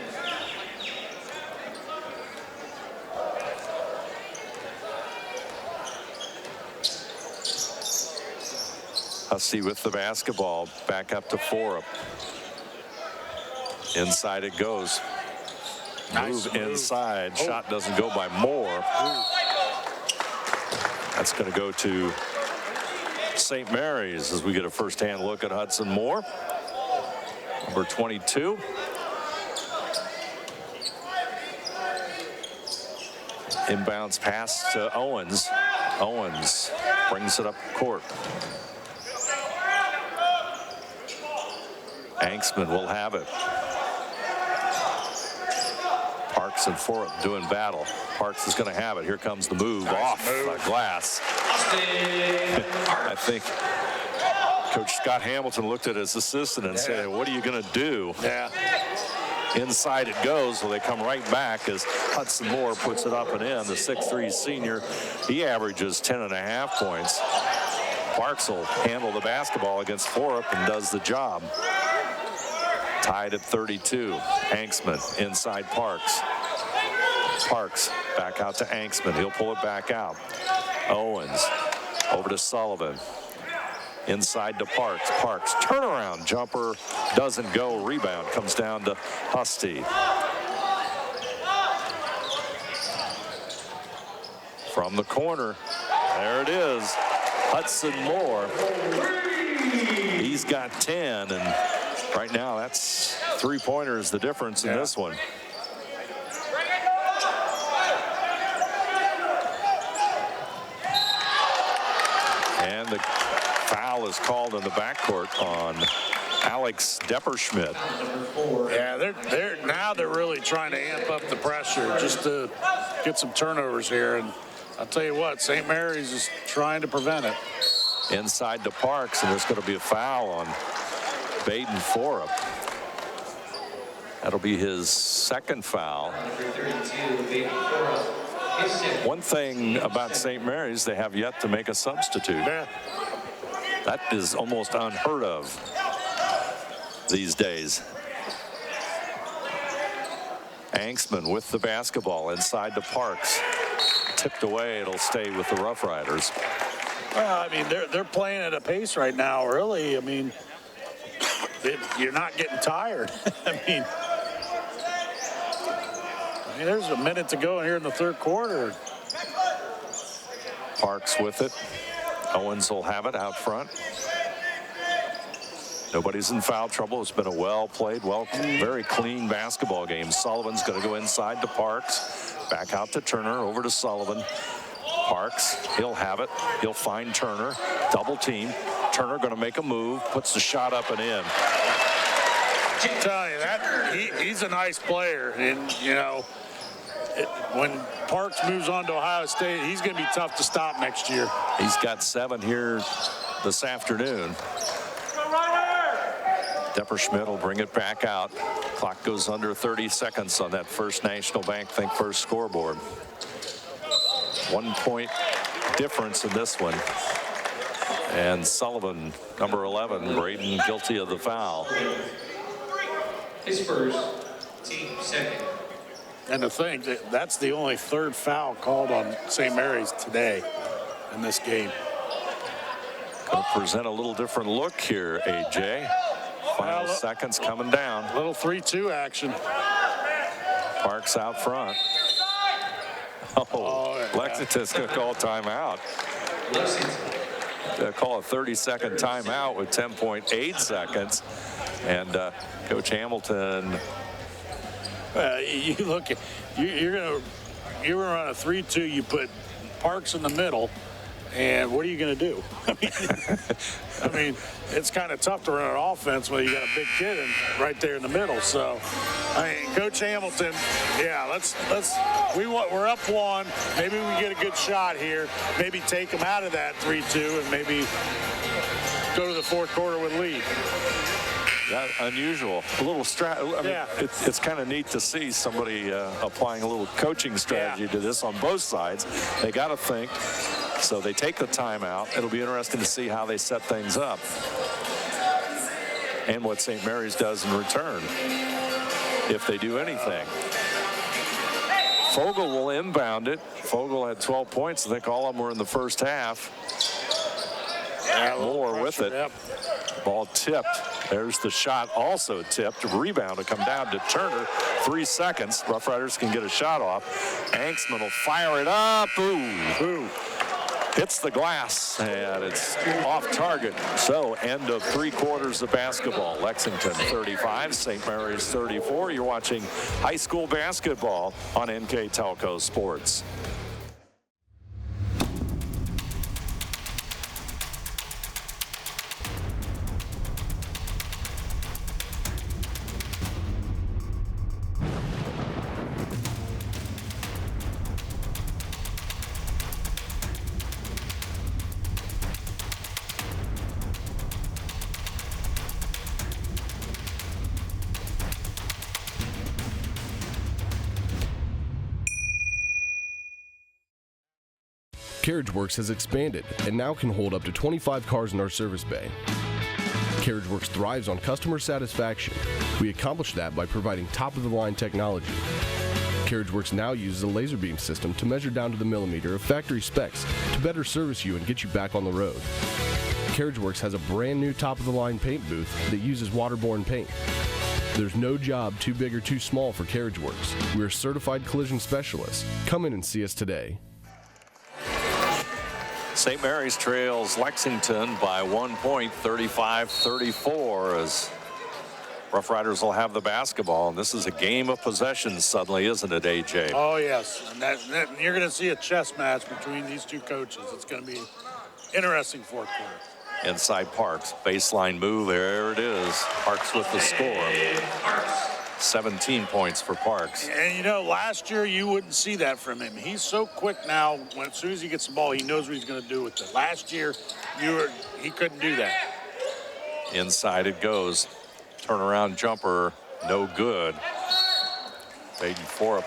Husty with the basketball, back up to Forup. Inside it goes. Move inside. Shot doesn't go by Moore. That's going to go to St. Mary's as we get a first-hand look at Hudson Moore, number 22. Inbounds pass to Owens. Owens brings it up court. Anksman will have it. Parks and Forup doing battle. Parks is going to have it. Here comes the move off the glass. I think Coach Scott Hamilton looked at his assistant and said, what are you going to do? Yeah. Inside it goes, so they come right back as Hudson Moore puts it up and in. The 6'3" senior, he averages 10.5 points. Parks will handle the basketball against Forup and does the job. Tied at 32. Anksman inside Parks. Parks back out to Anksman. He'll pull it back out. Owens over to Sullivan. Inside to Parks. Parks turnaround jumper doesn't go. Rebound comes down to Husty. From the corner, there it is. Hudson Moore. He's got 10, and right now that's 3-pointers the difference in this one. And the foul is called in the backcourt on Alex Depperschmidt. Yeah, they're really trying to amp up the pressure just to get some turnovers here. And I'll tell you what, St. Mary's is trying to prevent it. Inside to Parks, and there's going to be a foul on Baden Forup. That'll be his second foul. One thing about St. Mary's, they have yet to make a substitute. Yeah. That is almost unheard of these days. Anksman with the basketball inside to Parks. Tipped away, it'll stay with the Roughriders. Well, I mean, they're playing at a pace right now, really. I mean, you're not getting tired. I mean, there's a minute to go here in the third quarter. Parks with it. Owens will have it out front. Nobody's in foul trouble. It's been a well-played, very clean basketball game. Sullivan's going to go inside to Parks. Back out to Turner, over to Sullivan. Parks, he'll have it. He'll find Turner. Double team. Turner going to make a move. Puts the shot up and in. I tell you, he's a nice player. And, you know, when Parks moves on to Ohio State, he's going to be tough to stop next year. He's got 7 here this afternoon. Depperschmidt will bring it back out. Clock goes under 30 seconds on that First National Bank Think First scoreboard. 1 point difference in this one. And Sullivan, number 11, Braden, guilty of the foul. His first, team second. And to think that's the only third foul called on St. Mary's today in this game. Going to present a little different look here, AJ. Final seconds coming down. Little 3-2 action. Parks out front. Lexington's going to call timeout. They'll call a 30-second timeout with 10.8 seconds. And Coach Hamilton. You look at you're gonna run a 3-2. You put Parks in the middle, and what are you gonna do? I mean, it's kind of tough to run an offense when you got a big kid right there in the middle. So, I mean, Coach Hamilton, yeah, we're up 1. Maybe we get a good shot here. Maybe take them out of that 3-2 and maybe go to the fourth quarter with lead. That unusual. A little it's kind of neat to see somebody applying a little coaching strategy to this on both sides. They got to think. So they take the timeout. It'll be interesting to see how they set things up and what St. Mary's does in return, if they do anything. Fogel will inbound it. Fogel had 12 points. I think all of them were in the first half. Moore with it. Yep. Ball tipped. There's the shot, also tipped. Rebound to come down to Turner. 3 seconds. Roughriders can get a shot off. Anksman will fire it up. Ooh. hits the glass, and it's off target. So end of 3 quarters of basketball. Lexington 35, St. Mary's 34. You're watching high school basketball on NKTelco Sports. CarriageWorks has expanded and now can hold up to 25 cars in our service bay. CarriageWorks thrives on customer satisfaction. We accomplish that by providing top-of-the-line technology. CarriageWorks now uses a laser beam system to measure down to the millimeter of factory specs to better service you and get you back on the road. CarriageWorks has a brand new top-of-the-line paint booth that uses waterborne paint. There's no job too big or too small for CarriageWorks. We're certified collision specialists. Come in and see us today. St. Mary's trails Lexington by 1 point, 35-34, as Roughriders will have the basketball. And this is a game of possession suddenly, isn't it, AJ? Oh, yes. And you're going to see a chess match between these two coaches. It's going to be interesting fourth quarter. Inside Parks, baseline move, there it is. Parks with the score. 17 points for Parks. And you know, last year you wouldn't see that from him. He's so quick now. As soon as he gets the ball, he knows what he's going to do with it. Last year, he couldn't do that. Inside it goes. Turnaround jumper, no good. Baden Forup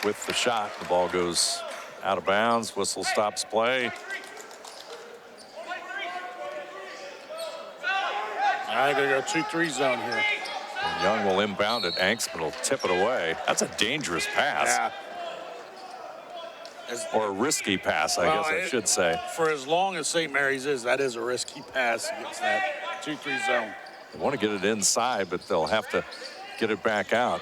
with the shot. The ball goes out of bounds. Whistle stops play. I think they're going to go 2-3 zone here. Young will inbound it. Anksman will tip it away. That's a dangerous pass. Yeah. Or a risky pass, I guess I should say. For as long as St. Mary's is, that is a risky pass against that 2-3 zone. They want to get it inside, but they'll have to get it back out.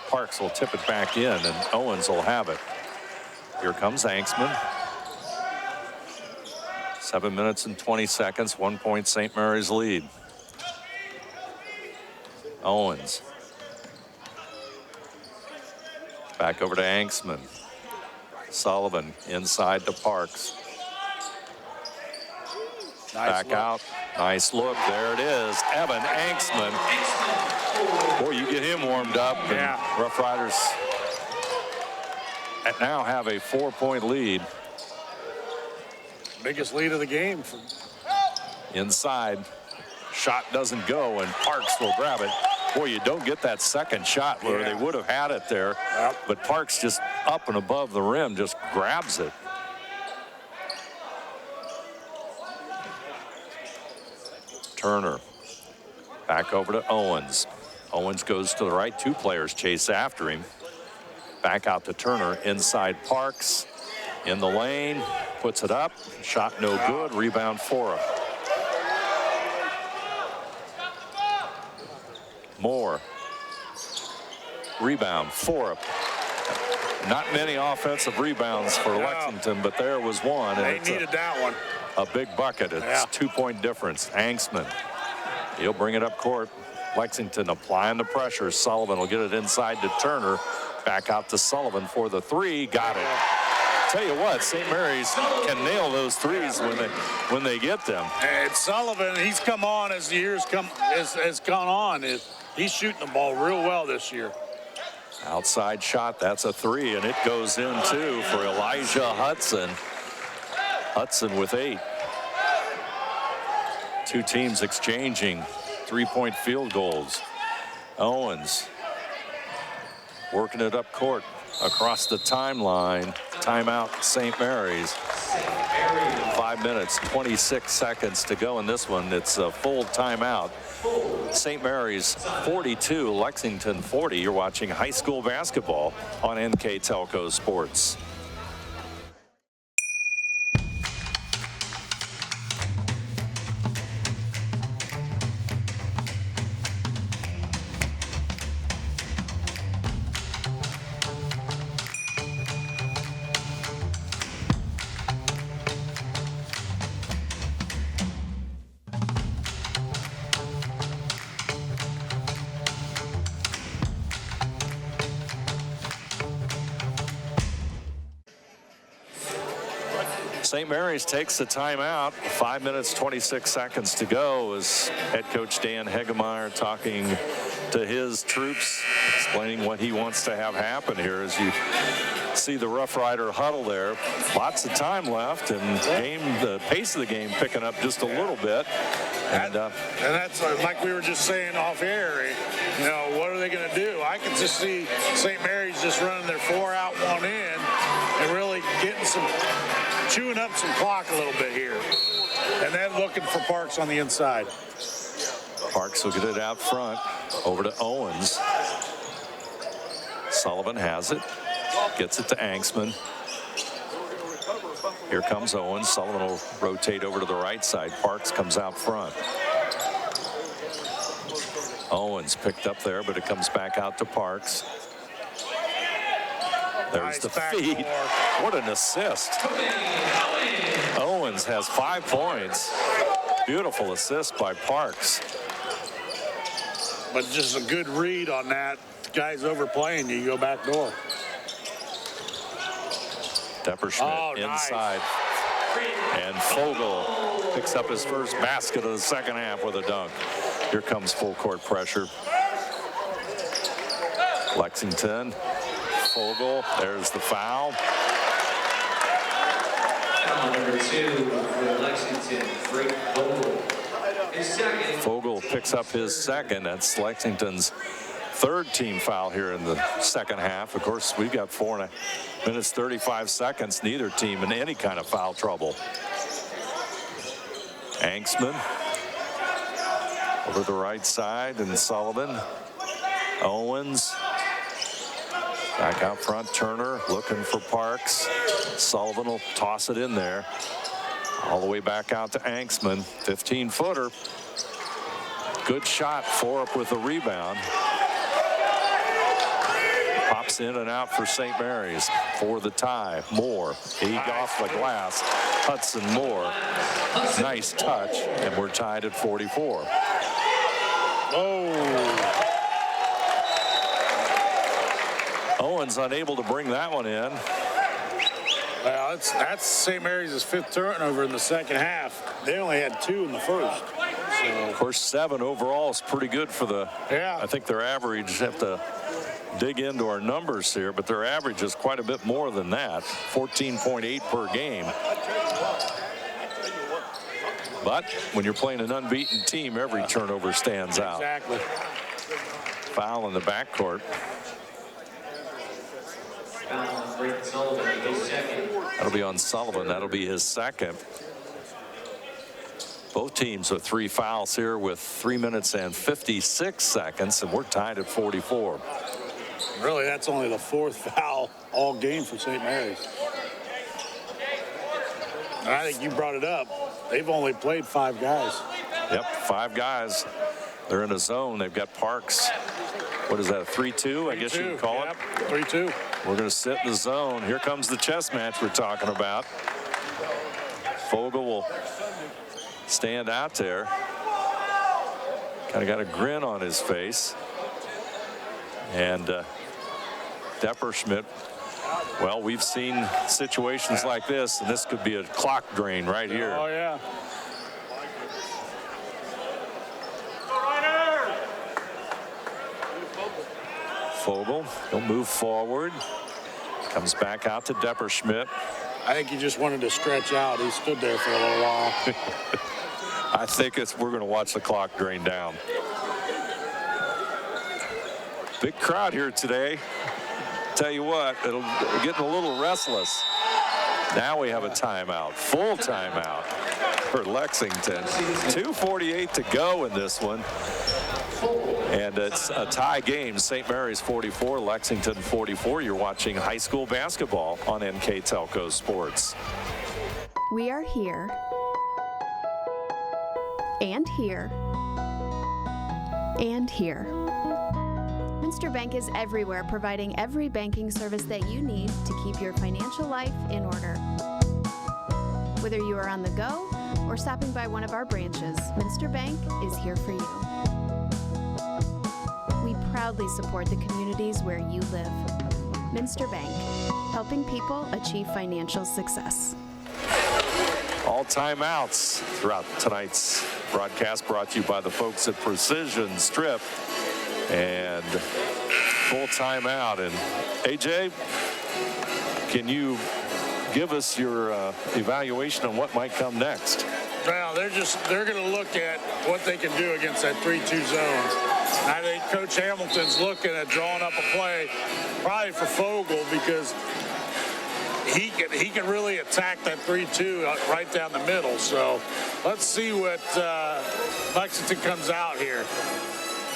Parks will tip it back in, and Owens will have it. Here comes Anksman. 7 minutes and 20 seconds, 1 point St. Mary's lead. Owens. Back over to Anksman. Sullivan inside to Parks. Back out. Nice look. There it is. Evan Anksman. Boy, you get him warmed up. Yeah. And Roughriders now have a 4-point lead. Biggest lead of the game. Inside. Shot doesn't go, and Parks will grab it. Boy, you don't get that second shot where they would have had it there. Yep. But Parks just up and above the rim just grabs it. Turner back over to Owens. Owens goes to the right. 2 players chase after him. Back out to Turner. Inside Parks. In the lane. Puts it up. Shot no good. Rebound Forup. Moore. Rebound, Forup. Not many offensive rebounds for Lexington, but there was one. They needed that one. A big bucket. It's 2-point difference. Anksman. He'll bring it up court. Lexington applying the pressure. Sullivan will get it inside to Turner. Back out to Sullivan for the 3. Got it. Tell you what, St. Mary's can nail those threes when they get them. And Sullivan, he's come on as the years has gone on. He's shooting the ball real well this year. Outside shot, that's a 3, and it goes in too for Elijah Hudson. Hudson with 8. 2 teams exchanging 3-point field goals. Owens working it up court across the timeline. Timeout, St. Mary's. 5 minutes, 26 seconds to go in this one. It's a full timeout. St. Mary's 42, Lexington 40. You're watching high school basketball on NKTelco Sports. St. Mary's takes the timeout. 5 minutes, 26 seconds to go as head coach Dan Hegemeyer talking to his troops, explaining what he wants to have happen here as you see the Rough Rider huddle there. Lots of time left, and the pace of the game picking up just a little bit. And that's like we were just saying off air, you know, what are they going to do? I can just see St. Mary's just running their 4 out, 1 in, and really chewing up some clock a little bit here. And then looking for Parks on the inside. Parks will get it out front, over to Owens. Sullivan has it, gets it to Anksman. Here comes Owens. Sullivan will rotate over to the right side. Parks comes out front. Owens picked up there, but it comes back out to Parks. There's the feed. What an assist. Owens has 5 points. Beautiful assist by Parks. But just a good read on that. Guy's overplaying you. Go back door. Depperschmidt inside. And Fogel picks up his first basket of the second half with a dunk. Here comes full court pressure. Lexington. Fogel. There's the foul. Number 2 for Lexington, Frank Fogel. His second. Fogel picks up his second. That's Lexington's 3rd team foul here in the second half. Of course, we've got 4 minutes, 35 seconds. Neither team in any kind of foul trouble. Anksman over the right side, and Sullivan. Owens back out front. Turner looking for Parks. Sullivan will toss it in there. All the way back out to Anksman. 15-footer. Good shot. Forup with the rebound. Pops in and out for St. Mary's for the tie. Moore, he off the glass. Hudson Moore, nice touch, and we're tied at 44. Owens unable to bring that one in. Well, that's St. Mary's 5th turnover in the second half. They only had 2 in the first. So. Of course, 7 overall is pretty good for the. Yeah. I think their average, have to dig into our numbers here, but their average is quite a bit more than that. 14.8 per game. But when you're playing an unbeaten team, every turnover stands out. Exactly. Foul in the backcourt. That'll be on Sullivan. That'll be his second. Both teams with 3 fouls here with 3 minutes and 56 seconds, and we're tied at 44. Really, that's only the 4th foul all game for St. Mary's. And I think you brought it up. They've only played 5 guys. Yep, 5 guys. They're in a zone. They've got Parks. What is that, a 3-2, I guess you could call it? 3-2. We're going to sit in the zone. Here comes the chess match we're talking about. Fogel will stand out there. Kind of got a grin on his face. And Depperschmidt, well, we've seen situations like this, and this could be a clock drain right here. Oh, yeah. Fogel, he'll move forward. Comes back out to Depperschmidt. I think he just wanted to stretch out. He stood there for a little while. I think we're going to watch the clock drain down. Big crowd here today. Tell you what, it'll getting a little restless. Now we have a timeout, full timeout for Lexington. 2:48 to go in this one. And it's a tie game. St. Mary's 44, Lexington 44. You're watching high school basketball on NKTelco Sports. We are here. And here. And here. Minster Bank is everywhere, providing every banking service that you need to keep your financial life in order. Whether you are on the go or stopping by one of our branches, Minster Bank is here for you. We proudly support the communities where you live. Minster Bank, helping people achieve financial success. call timeouts throughout tonight's broadcast, brought to you by the folks at Precision Strip. And full timeout. And AJ, can you give us your evaluation on what might come next? Well, they're going to look at what they can do against that 3-2 zone. I think Coach Hamilton's looking at drawing up a play probably for Fogel because he can really attack that 3-2 right down the middle. So let's see what Lexington comes out here.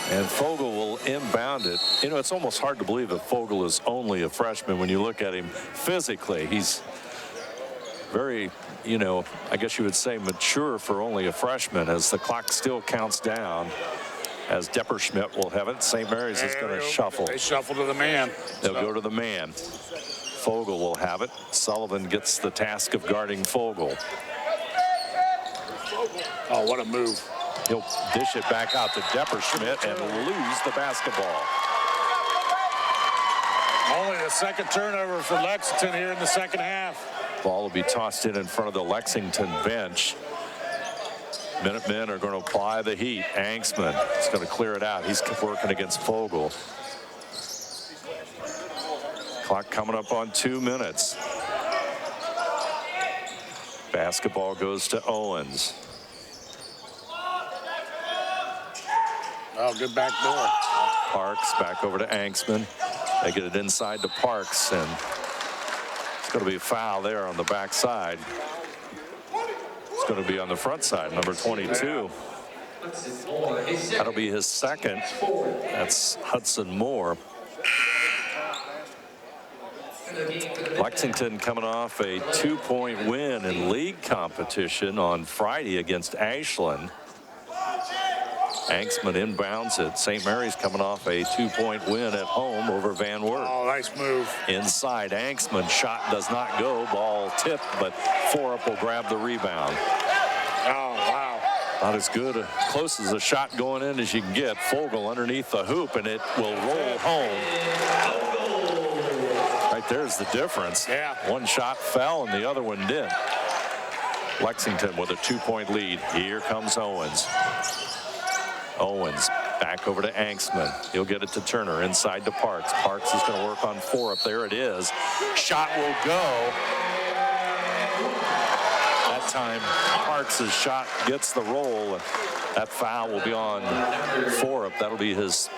And Fogel will inbound it. You know, it's almost hard to believe that Fogel is only a freshman when you look at him physically. He's very, you know, I guess you would say mature for only a freshman as the clock still counts down. As Depperschmidt will have it. St. Mary's is going to shuffle. They shuffle to the man. They'll go to the man. Fogel will have it. Sullivan gets the task of guarding Fogel. Oh, what a move. He'll dish it back out to Depperschmidt and lose the basketball. Only the second turnover for Lexington here in the second half. Ball will be tossed in front of the Lexington bench. Minutemen are going to apply the heat. Angsman is going to clear it out. He's working against Fogel. Clock coming up on 2 minutes. Basketball goes to Owens. Oh, good back door. Parks back over to Angsman. They get it inside to Parks, and it's going to be a foul there on the backside. It's going to be on the front side, number 22. That'll be his second. That's Hudson Moore. Lexington coming off a 2-point win in league competition on Friday against Ashland. Angsman inbounds it. St. Mary's coming off a 2-point win at home over Van Wert. Oh, nice move. Inside, Angsman shot does not go. Ball tipped, but Forup will grab the rebound. Oh, wow. Not as good, close as a shot going in as you can get. Fogel underneath the hoop, and it will roll home. Right there's the difference. Yeah. One shot fell, and the other one didn't. Lexington with a 2-point lead. Here comes Owens. Owens back over to Angsman. He'll get it to Turner, inside to Parks. Parks is going to work on Forup. There it is. Shot will go. That time, Parks' shot gets the roll. That foul will be on Forup. That'll be his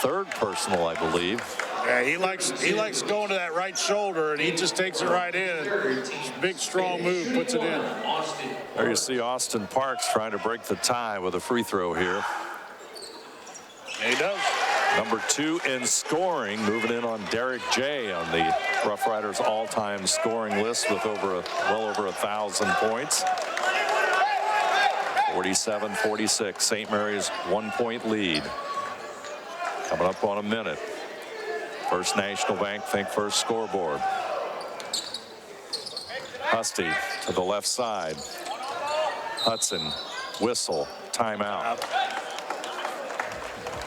third personal, I believe. Yeah, he likes going to that right shoulder, and he just takes it right in. Big, strong move, puts it in. There you see Austin Parks trying to break the tie with a free throw here. He does. Number 2 in scoring, moving in on Derek J on the Roughriders all-time scoring list with well over 1,000 points. 47-46, St. Mary's 1-point lead. Coming up on a minute. First National Bank, think first scoreboard. Husty to the left side. Hudson, whistle, timeout.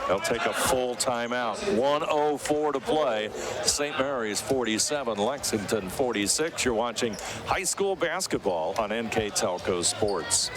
They'll take a full timeout. 1:04 to play. St. Mary's 47, Lexington 46. You're watching high school basketball on NKTelco Sports.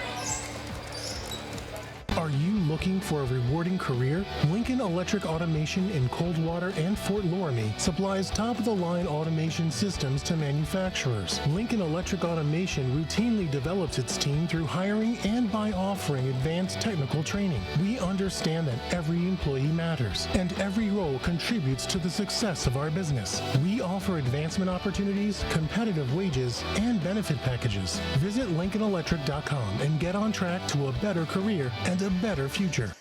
Are you looking for a rewarding career? Lincoln Electric Automation in Coldwater and Fort Loramie supplies top-of-the-line automation systems to manufacturers. Lincoln Electric Automation routinely develops its team through hiring and by offering advanced technical training. We understand that every employee matters, and every role contributes to the success of our business. We offer advancement opportunities, competitive wages, and benefit packages. Visit LincolnElectric.com and get on track to a better career and a better future.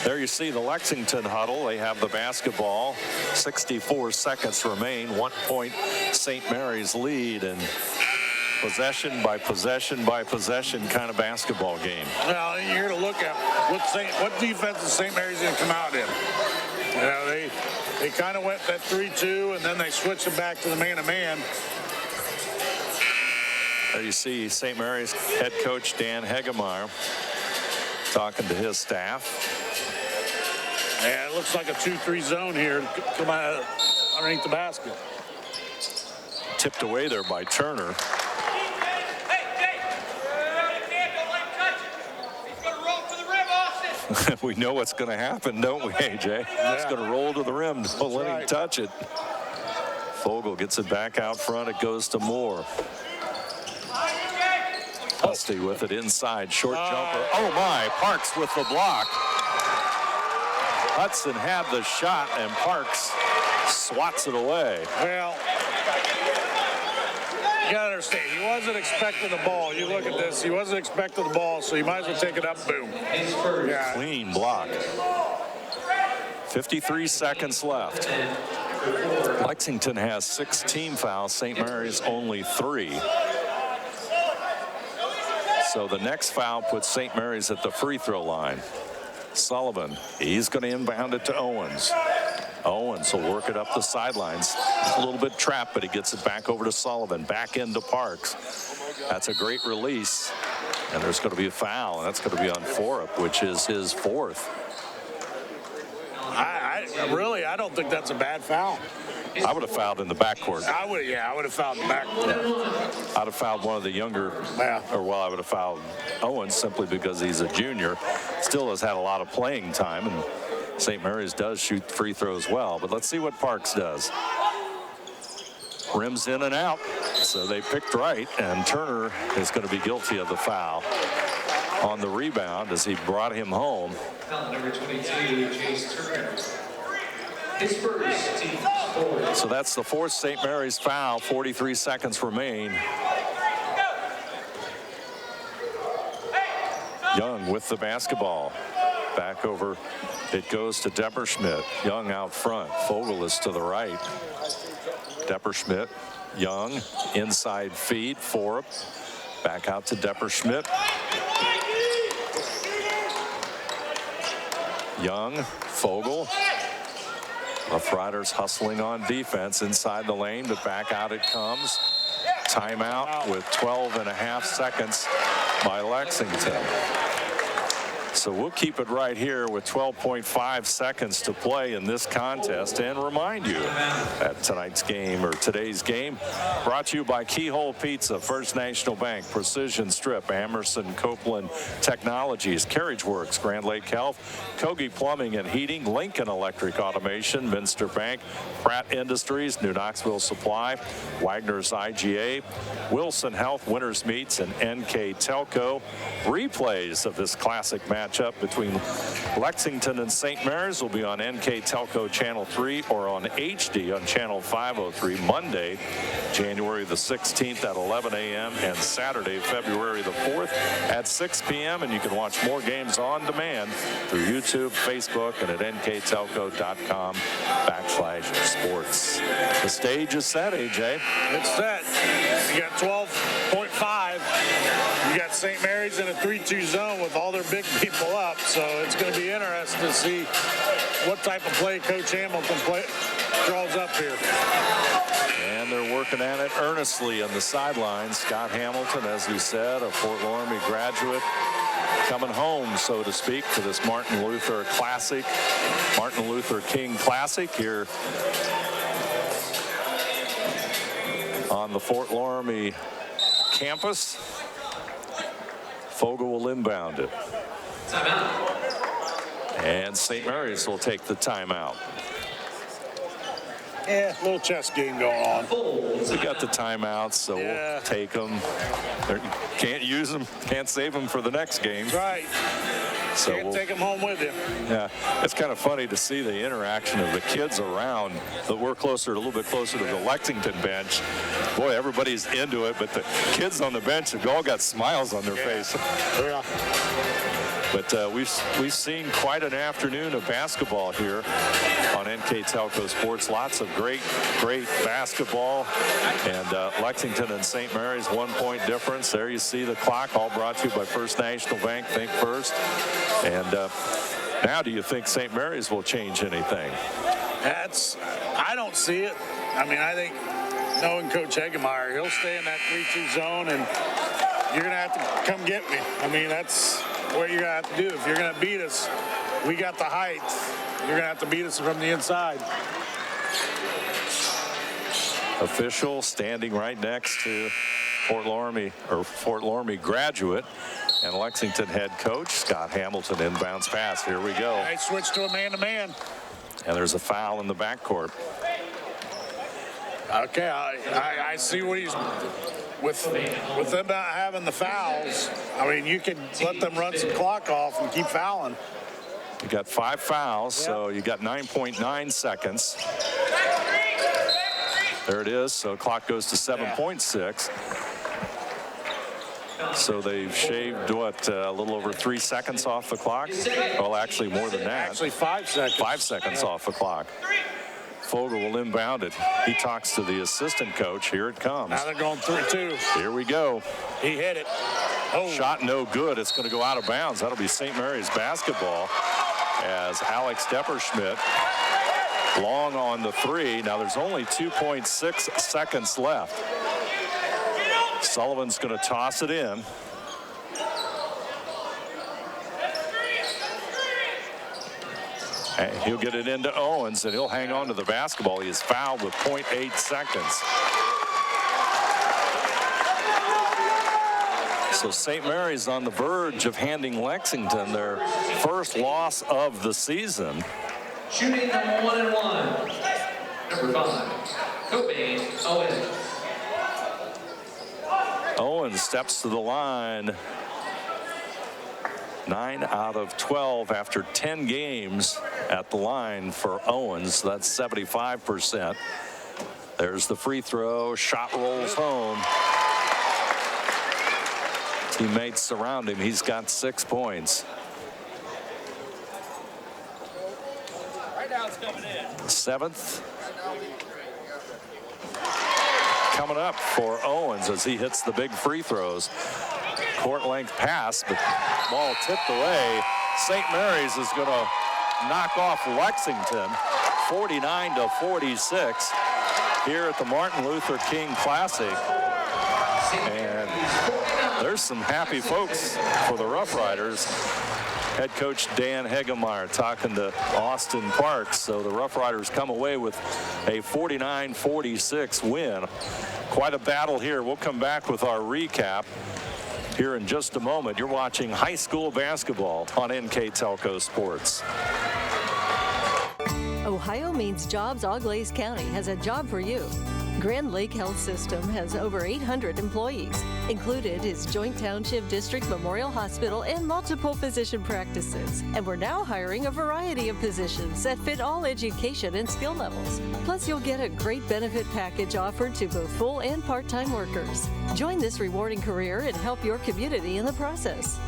There you see the Lexington huddle. They have the basketball. 64 seconds remain. 1-point St. Mary's lead, and possession by possession by possession kind of basketball game. Well, you're going to look at what defense is St. Mary's going to come out in. You know, they kind of went that 3-2, and then they switched it back to the man-to-man. There you see St. Mary's head coach Dan Hegemeyer talking to his staff. Yeah, it looks like a 2-3 zone here to come out underneath the basket. Tipped away there by Turner. We know what's going to happen, don't we, AJ? It's going to roll to the rim. Don't let him touch it. Fogel gets it back out front. It goes to Moore. Husty with it inside. Short jumper. Oh, my. Parks with the block. Hudson had the shot, and Parks swats it away. Well, you got to understand, he wasn't expecting the ball. You look at this, he wasn't expecting the ball, so you might as well take it up, boom. Yeah. Clean block. 53 seconds left. Lexington has 6 team fouls. St. Mary's only 3. So the next foul puts St. Mary's at the free throw line. Sullivan, he's going to inbound it to Owens. Owens will work it up the sidelines. A little bit trapped, but he gets it back over to Sullivan. Back into Parks. That's a great release. And there's going to be a foul, and that's going to be on Forup, which is his 4th. I don't think that's a bad foul. I would have fouled in the backcourt. I would have fouled in the backcourt. I'd have fouled one of the younger, I would have fouled Owens simply because he's a junior. Still has had a lot of playing time, and St. Mary's does shoot free throws well. But let's see what Parks does. Rims in and out, so they picked right, and Turner is going to be guilty of the foul on the rebound as he brought him home. Foul number 22, Chase Turner. His first team. So that's the 4th St. Mary's foul. 43 seconds remain. Young with the basketball. Back over. It goes to Depperschmidt. Young out front. Fogel is to the right. Depperschmidt. Young. Inside feed. Forup. Back out to Depperschmidt. Young. Fogel. Roughriders hustling on defense inside the lane, but back out it comes. Timeout with 12.5 seconds by Lexington. So we'll keep it right here with 12.5 seconds to play in this contest, and remind you that today's game brought to you by Keyhole Pizza, First National Bank, Precision Strip, Amerson Copeland Technologies, Carriage Works, Grand Lake Health, Kogi Plumbing and Heating, Lincoln Electric Automation, Minster Bank, Pratt Industries, New Knoxville Supply, Wagner's IGA, Wilson Health, Winners Meats, and NKTelco. Replays of this classic matchup between Lexington and St. Mary's will be on NKTelco Channel 3 or on HD on Channel 503 Monday, January the 16th at 11 a.m. and Saturday, February the 4th at 6 p.m. And you can watch more games on demand through YouTube, Facebook, and at nktelco.com/sports. The stage is set, AJ. It's set. You got 12.5. You got St. Mary's in a 3-2 zone with all their big people up, so it's going to be interesting to see what type of play Coach Hamilton draws up here. And they're working at it earnestly on the sidelines. Scott Hamilton, as we said, a Fort Loramie graduate, coming home, so to speak, to this Martin Luther King Classic here on the Fort Loramie campus. Fogel will inbound it. Timeout. And St. Mary's will take the timeout. Yeah, little chess game going on. We got the timeouts, so we'll take them. Can't use them, can't save them for the next game. That's right. So can't take them home with you. Yeah, it's kind of funny to see the interaction of the kids around. But we're a little bit closer to the Lexington bench. Boy, everybody's into it, but the kids on the bench have all got smiles on their face. Yeah. But we've seen quite an afternoon of basketball here on NKTelco Sports. Lots of great basketball. And Lexington and St. Mary's 1-point difference. There you see the clock, all brought to you by First National Bank. Think first. And now, do you think St. Mary's will change anything? I don't see it. I mean, I think knowing Coach Eggemeyer, he'll stay in that 3-2 zone, and you're going to have to come get me. I mean, that's what you're going to have to do. If you're going to beat us, we got the height. You're going to have to beat us from the inside. Official standing right next to Fort Loramie graduate. And Lexington head coach Scott Hamilton inbounds pass. Here we go. They switch to a man-to-man. And there's a foul in the backcourt. Okay, I see what he's with them not having the fouls. I mean, you can let them run some clock off and keep fouling. You got 5 fouls, so you got 9.9 seconds. There it is. So clock goes to 7.6. So they've shaved what, a little over 3 seconds off the clock. Well, actually more than that. Actually 5 seconds. 5 seconds off the clock. Fogel will inbound it. He talks to the assistant coach. Here it comes. Now they're going 3-2. Here we go. He hit it. Oh. Shot no good. It's going to go out of bounds. That'll be St. Mary's basketball as Alex Depperschmidt long on the 3. Now there's only 2.6 seconds left. Sullivan's going to toss it in. And he'll get it into Owens, and he'll hang on to the basketball. He is fouled with 0.8 seconds. So St. Mary's on the verge of handing Lexington their first loss of the season. Shooting number 1 and 1. Number 5, Cobain Owens. Owens steps to the line. 9 out of 12 after 10 games at the line for Owens. That's 75%. There's the free throw. Shot rolls home. Teammates surround him. He's got 6 points. Seventh coming up for Owens as he hits the big free throws. Court length pass, but ball tipped away. St. Mary's is going to knock off Lexington 49-46 here at the Martin Luther King Classic. And there's some happy folks for the Roughriders. Head coach Dan Hegemeyer talking to Austin Parks. So the Roughriders come away with a 49-46 win. Quite a battle here. We'll come back with our recap here in just a moment. You're watching high school basketball on NKTelco Sports. Ohio Means Jobs Auglaize County has a job for you. Grand Lake Health System has over 800 employees. Included is Joint Township District Memorial Hospital and multiple physician practices. And we're now hiring a variety of positions that fit all education and skill levels. Plus, you'll get a great benefit package offered to both full and part-time workers. Join this rewarding career and help your community in the process.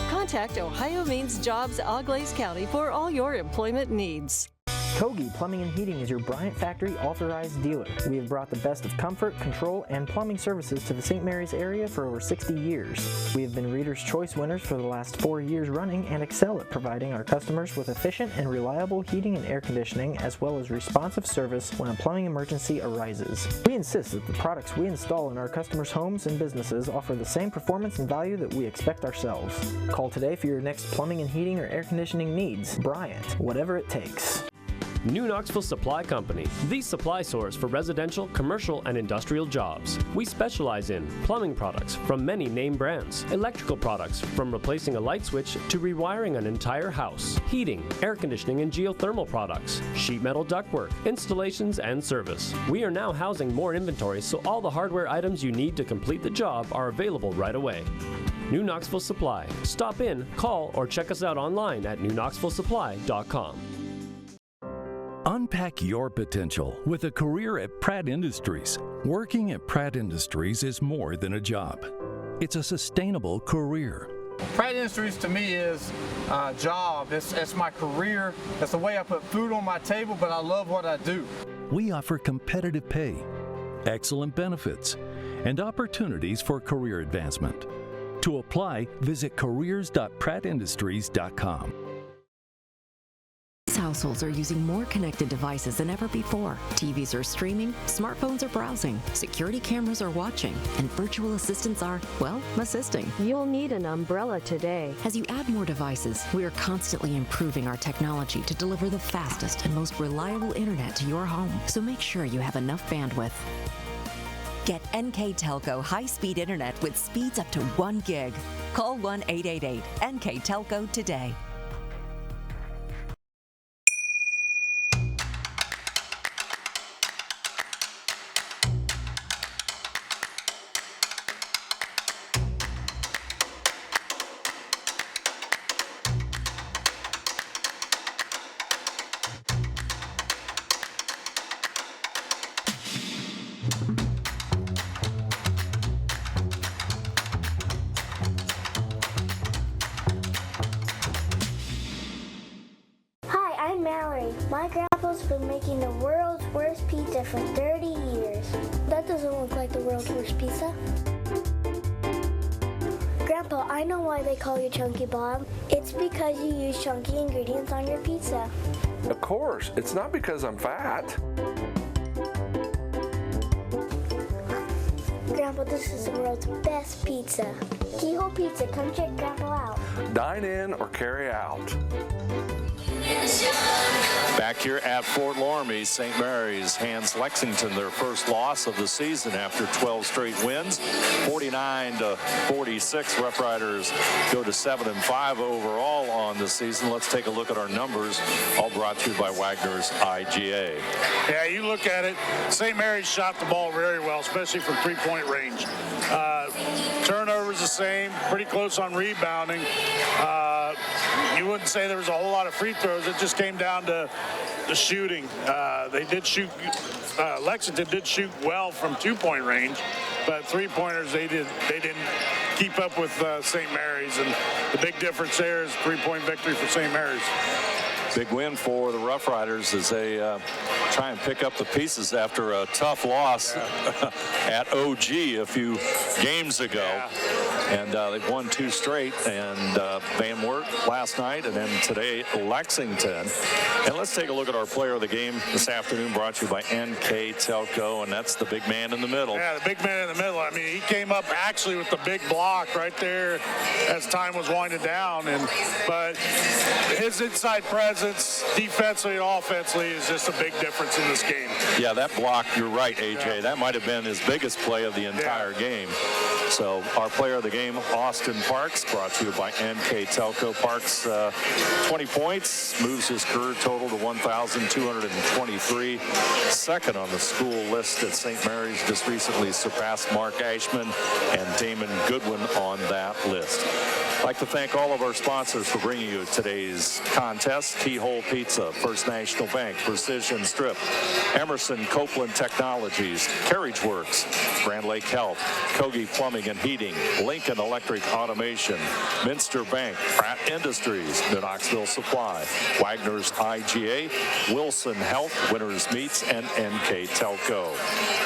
Contact Ohio Means Jobs Auglaize County for all your employment needs. Kogi Plumbing and Heating is your Bryant Factory authorized dealer. We have brought the best of comfort, control, and plumbing services to the St. Mary's area for over 60 years. We have been Reader's Choice winners for the last 4 years running and excel at providing our customers with efficient and reliable heating and air conditioning, as well as responsive service when a plumbing emergency arises. We insist that the products we install in our customers' homes and businesses offer the same performance and value that we expect ourselves. Call today for your next plumbing and heating or air conditioning needs. Bryant, whatever it takes. New Knoxville Supply Company, the supply source for residential, commercial, and industrial jobs. We specialize in plumbing products from many name brands, electrical products from replacing a light switch to rewiring an entire house, heating, air conditioning, and geothermal products, sheet metal ductwork, installations, and service. We are now housing more inventory, so all the hardware items you need to complete the job are available right away. New Knoxville Supply. Stop in, call, or check us out online at newknoxvillesupply.com. Unpack your potential with a career at Pratt Industries. Working at Pratt Industries is more than a job. It's a sustainable career. Pratt Industries to me is a job. It's my career. It's the way I put food on my table, but I love what I do. We offer competitive pay, excellent benefits, and opportunities for career advancement. To apply, visit careers.prattindustries.com. Households are using more connected devices than ever before. TVs are streaming, smartphones are browsing, security cameras are watching, and virtual assistants are, well, assisting. You'll need an umbrella today. As you add more devices, we are constantly improving our technology to deliver the fastest and most reliable internet to your home. So make sure you have enough bandwidth. Get NKTelco high-speed internet with speeds up to 1 gig. Call 1-888-NKTelco today. Hi, I'm Mallory. My grandpa's been making the world's worst pizza for 30 years. That doesn't look like the world's worst pizza. Grandpa, I know why they call you Chunky Bob. It's because you use chunky ingredients on your pizza. Of course, it's not because I'm fat. Grandpa, this is the world's best pizza. Keyhole Pizza, come check Grandpa out. Dine in or carry out. Back here at Fort Loramie, St. Mary's hands Lexington their first loss of the season after 12 straight wins. 49-46. Roughriders go to 7-5 overall on the season. Let's take a look at our numbers, all brought to you by Wagner's IGA. Yeah, you look at it, St. Mary's shot the ball very well, especially from three-point range. Turnovers the same, pretty close on rebounding. You wouldn't say there was a whole lot of free throws. It just came down to the shooting. They did shoot. Lexington did shoot well from two-point range, but three-pointers they didn't keep up with St. Mary's, and the big difference there is three-point victory for St. Mary's. Big win for the Roughriders as they try and pick up the pieces after a tough loss at OG a few games ago. And they've won 2 straight, and Van Wert last night, and then today Lexington. And let's take a look at our player of the game this afternoon, brought to you by NKTelco, and that's the big man in the middle. Yeah, the big man in the middle. I mean, he came up actually with the big block right there as time was winding down, but his inside presence, defensively and offensively, is just a big difference in this game. Yeah, that block, you're right, AJ. Yeah. That might have been his biggest play of the entire game. So our player of the game, Austin Parks, brought to you by NKTelco. Parks, 20 points, moves his career total to 1,223. Second on the school list at St. Mary's, just recently surpassed Mark Ashman and Damon Goodwin on that list. I'd like to thank all of our sponsors for bringing you today's contest. Keyhole Pizza, First National Bank, Precision Strip, Emerson Copeland Technologies, Carriage Works, Grand Lake Health, Kogi Plumbing and Heating, Lincoln Electric Automation, Minster Bank, Pratt Industries, New Knoxville Supply, Wagner's IGA, Wilson Health, Winners Meats, and NKTelco.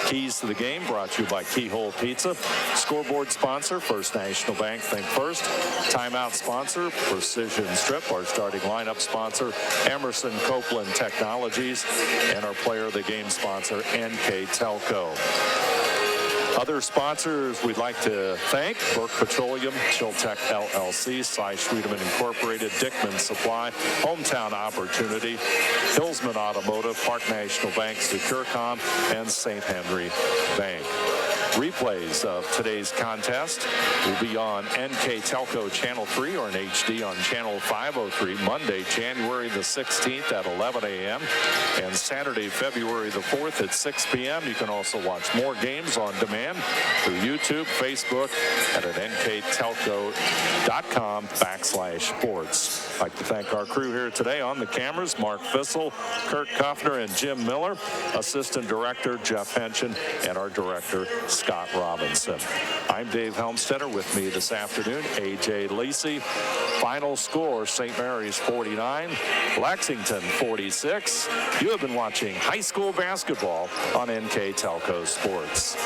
Keys to the game brought to you by Keyhole Pizza. Scoreboard sponsor, First National Bank, think first. Timeout sponsor, Precision Strip. Our starting lineup sponsor, Emerson Copeland Technologies. And our player of the game sponsor, NKTelco. Other sponsors we'd like to thank: Burke Petroleum, Chiltech LLC, Cy Schwedeman Incorporated, Dickman Supply, Hometown Opportunity, Hillsman Automotive, Park National Bank, Securcom, and St. Henry Bank. Replays of today's contest will be on NKTelco Channel 3 or in HD on Channel 503 Monday, January the 16th at 11 a.m. and Saturday, February the 4th at 6 p.m. You can also watch more games on demand through YouTube, Facebook, and at nktelco.com/sports. I'd like to thank our crew here today on the cameras: Mark Fissel, Kurt Kuffner, and Jim Miller, Assistant Director Jeff Henschen, and our Director Scott Robinson. I'm Dave Helmstetter. With me this afternoon, AJ Lacey. Final score, St. Mary's 49, Lexington 46. You have been watching high school basketball on NKTelco Sports.